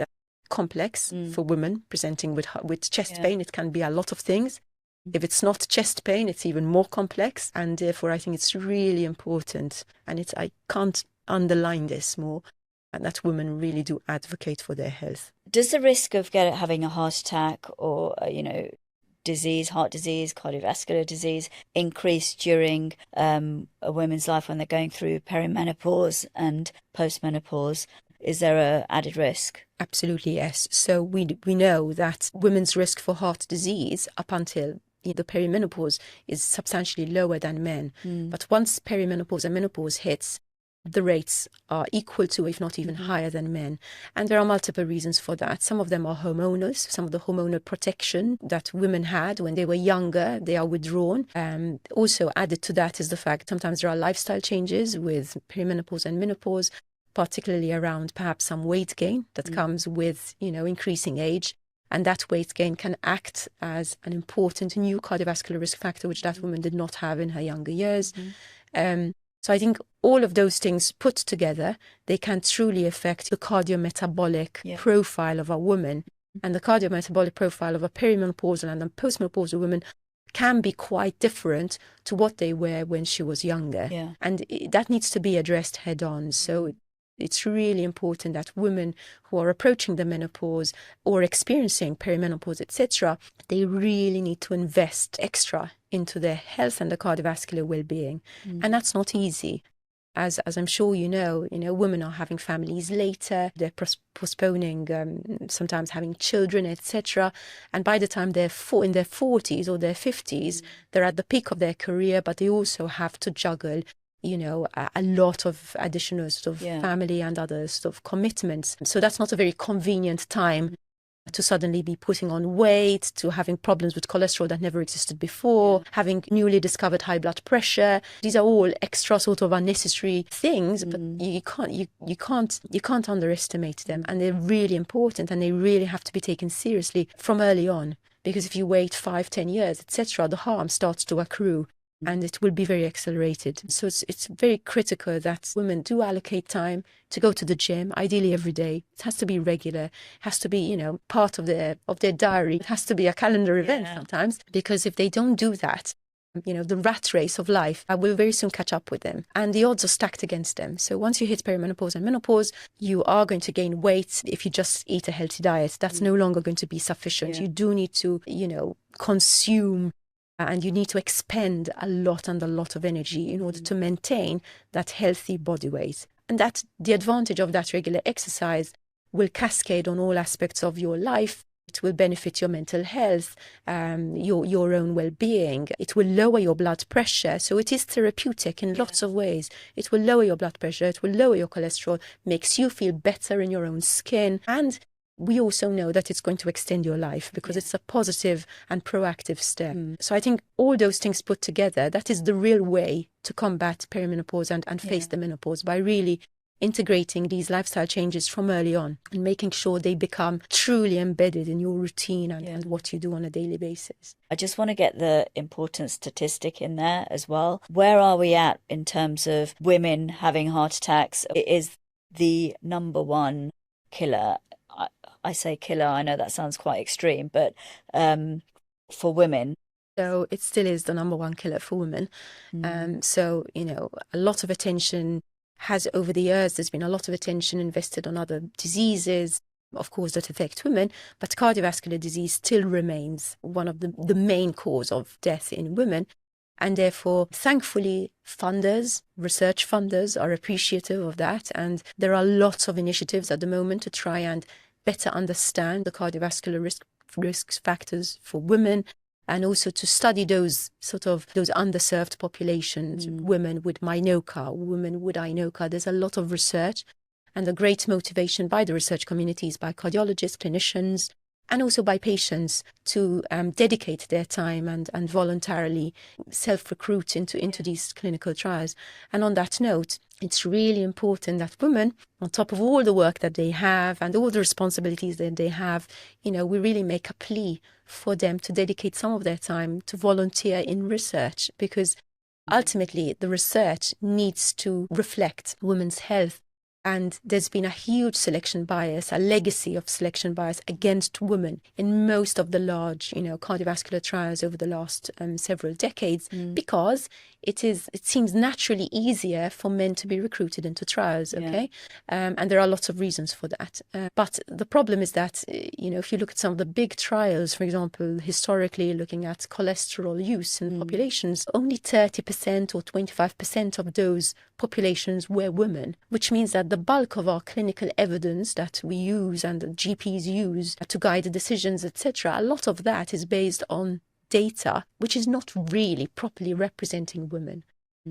complex for women presenting with chest pain. It can be a lot of things. If it's not chest pain, it's even more complex, and therefore I think it's really important, and I can't underline this more, and that women really do advocate for their health. Does the risk of having a heart attack or disease, heart disease, cardiovascular disease, increase during a woman's life when they're going through perimenopause and postmenopause? Is there an added risk? Absolutely, yes. So we know that women's risk for heart disease up until the perimenopause is substantially lower than men. But once perimenopause and menopause hits, the rates are equal to, if not even higher than men. And there are multiple reasons for that. Some of them are hormonal. Some of the hormonal protection that women had when they were younger, they are withdrawn. Also added to that is the fact sometimes there are lifestyle changes with perimenopause and menopause, particularly around perhaps some weight gain that comes with, increasing age. And that weight gain can act as an important new cardiovascular risk factor, which that woman did not have in her younger years. So I think all of those things put together, they can truly affect the cardiometabolic profile of a woman. And the cardiometabolic profile of a perimenopausal and a postmenopausal woman can be quite different to what they were when she was younger. And that needs to be addressed head on. So It's really important that women who are approaching the menopause or experiencing perimenopause, etc., they really need to invest extra into their health and the cardiovascular well-being. And that's not easy. As I'm sure you know, women are having families later, they're postponing sometimes having children, etc. And by the time they're in their 40s or their 50s, they're at the peak of their career, but they also have to juggle a lot of additional sort of family and other sort of commitments. So that's not a very convenient time to suddenly be putting on weight, to having problems with cholesterol that never existed before, having newly discovered high blood pressure. These are all extra sort of unnecessary things, but you can't underestimate them. And they're really important, and they really have to be taken seriously from early on. Because if you wait 5-10 years, etc., the harm starts to accrue. And it will be very accelerated. So it's very critical that women do allocate time to go to the gym, ideally every day. It has to be regular. It has to be, part of their diary. It has to be a calendar event sometimes. Because if they don't do that, the rat race of life will very soon catch up with them. And the odds are stacked against them. So once you hit perimenopause and menopause, you are going to gain weight if you just eat a healthy diet. That's no longer going to be sufficient. You do need to, consume and you need to expend a lot of energy in order to maintain that healthy body weight. And that the advantage of that regular exercise will cascade on all aspects of your life. It will benefit your mental health, your own well-being. It will lower your blood pressure. So it is therapeutic in lots of ways. It will lower your blood pressure. It will lower your cholesterol, makes you feel better in your own skin. And we also know that it's going to extend your life because it's a positive and proactive step. So I think all those things put together, that is the real way to combat perimenopause and face the menopause, by really integrating these lifestyle changes from early on and making sure they become truly embedded in your routine and what you do on a daily basis. I just want to get the important statistic in there as well. Where are we at in terms of women having heart attacks? It is the number one killer. I say killer, I know that sounds quite extreme, but for women. So it still is the number one killer for women. So, a lot of attention over the years, there's been a lot of attention invested on other diseases, of course, that affect women, but cardiovascular disease still remains one of the main cause of death in women. And therefore, thankfully, research funders are appreciative of that. And there are lots of initiatives at the moment to try and better understand the cardiovascular risk factors for women, and also to study those underserved populations, women with INOCA. There's a lot of research and a great motivation by the research communities, by cardiologists, clinicians, and also by patients to dedicate their time and voluntarily self-recruit into these clinical trials. And on that note, it's really important that women, on top of all the work that they have and all the responsibilities that they have, we really make a plea for them to dedicate some of their time to volunteer in research, because ultimately the research needs to reflect women's health. And there's been a huge selection bias, a legacy of selection bias against women in most of the large, cardiovascular trials over the last several decades, because it seems naturally easier for men to be recruited into trials, okay? And there are lots of reasons for that. But the problem is that, if you look at some of the big trials, for example, historically looking at cholesterol use in populations, only 30% or 25% of those populations were women, which means that the bulk of our clinical evidence that we use and the GPs use to guide the decisions, etc., a lot of that is based on data which is not really properly representing women.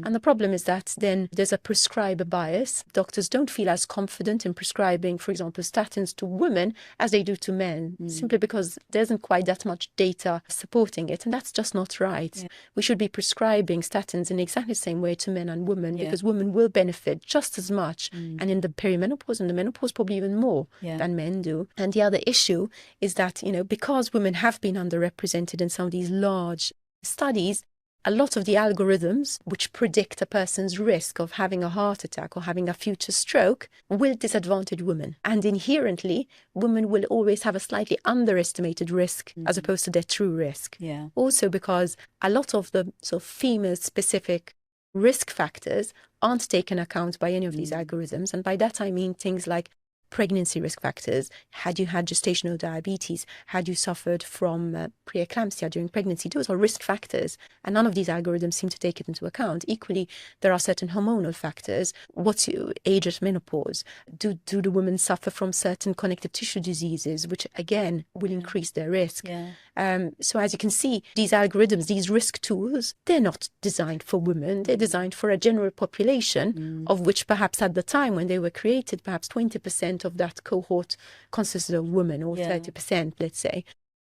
And the problem is that then there's a prescriber bias. Doctors don't feel as confident in prescribing, for example, statins to women as they do to men, simply because there isn't quite that much data supporting it. And that's just not right. We should be prescribing statins in exactly the same way to men and women, because women will benefit just as much. And in the perimenopause and the menopause, probably even more than men do. And the other issue is that, because women have been underrepresented in some of these large studies, a lot of the algorithms which predict a person's risk of having a heart attack or having a future stroke will disadvantage women. And inherently, women will always have a slightly underestimated risk as opposed to their true risk. Also because a lot of the sort of female-specific risk factors aren't taken account by any of these algorithms. And by that, I mean things like pregnancy risk factors. Had you had gestational diabetes? Had you suffered from preeclampsia during pregnancy? Those are risk factors, and none of these algorithms seem to take it into account. Equally, there are certain hormonal factors. What's your age at menopause? Do the women suffer from certain connective tissue diseases, which again will increase their risk? So as you can see, these algorithms, these risk tools, they're not designed for women. They're designed for a general population, of which perhaps at the time when they were created, perhaps 20% of that cohort consisted of women, or 30%, let's say.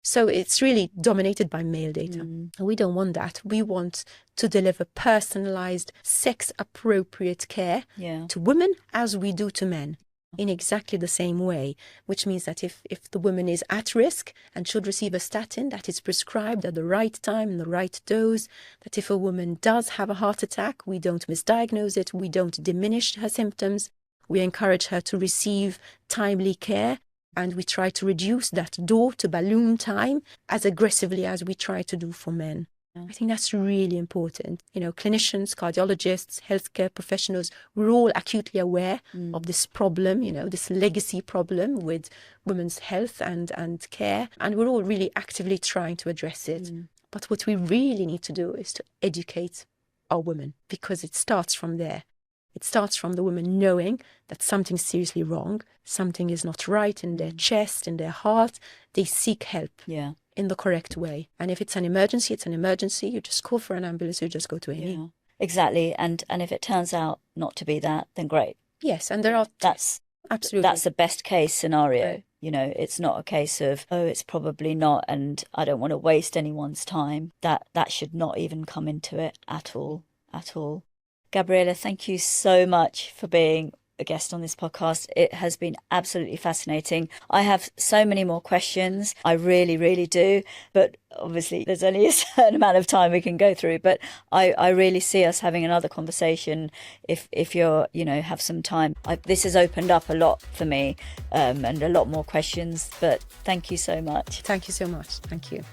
So it's really dominated by male data. And we don't want that. We want to deliver personalized, sex-appropriate care to women as we do to men, in exactly the same way, which means that if the woman is at risk and should receive a statin, that is prescribed at the right time and the right dose, that if a woman does have a heart attack, we don't misdiagnose it, we don't diminish her symptoms, we encourage her to receive timely care, and we try to reduce that door to balloon time as aggressively as we try to do for men. I think that's really important. You know, clinicians, cardiologists, healthcare professionals, we're all acutely aware of this problem, you know, this legacy problem with women's health and care, and we're all really actively trying to address it. But what we really need to do is to educate our women, because it starts from there. It starts from the women knowing that something's seriously wrong, something is not right in their chest, in their heart. They seek help in the correct way. And if it's an emergency, it's an emergency. You just call for an ambulance, you just go to A&E. Exactly. And if it turns out not to be that, then great. Yes, and there are... Absolutely. That's the best case scenario. Right. You know, it's not a case of, oh, it's probably not, and I don't want to waste anyone's time. That should not even come into it at all. Gabriella, thank you so much for being a guest on this podcast. It has been absolutely fascinating. I have so many more questions. I really, really do. But obviously, there's only a certain amount of time we can go through. But I really see us having another conversation if you're, you know, have some time. This has opened up a lot for me and a lot more questions. But thank you so much. Thank you so much. Thank you.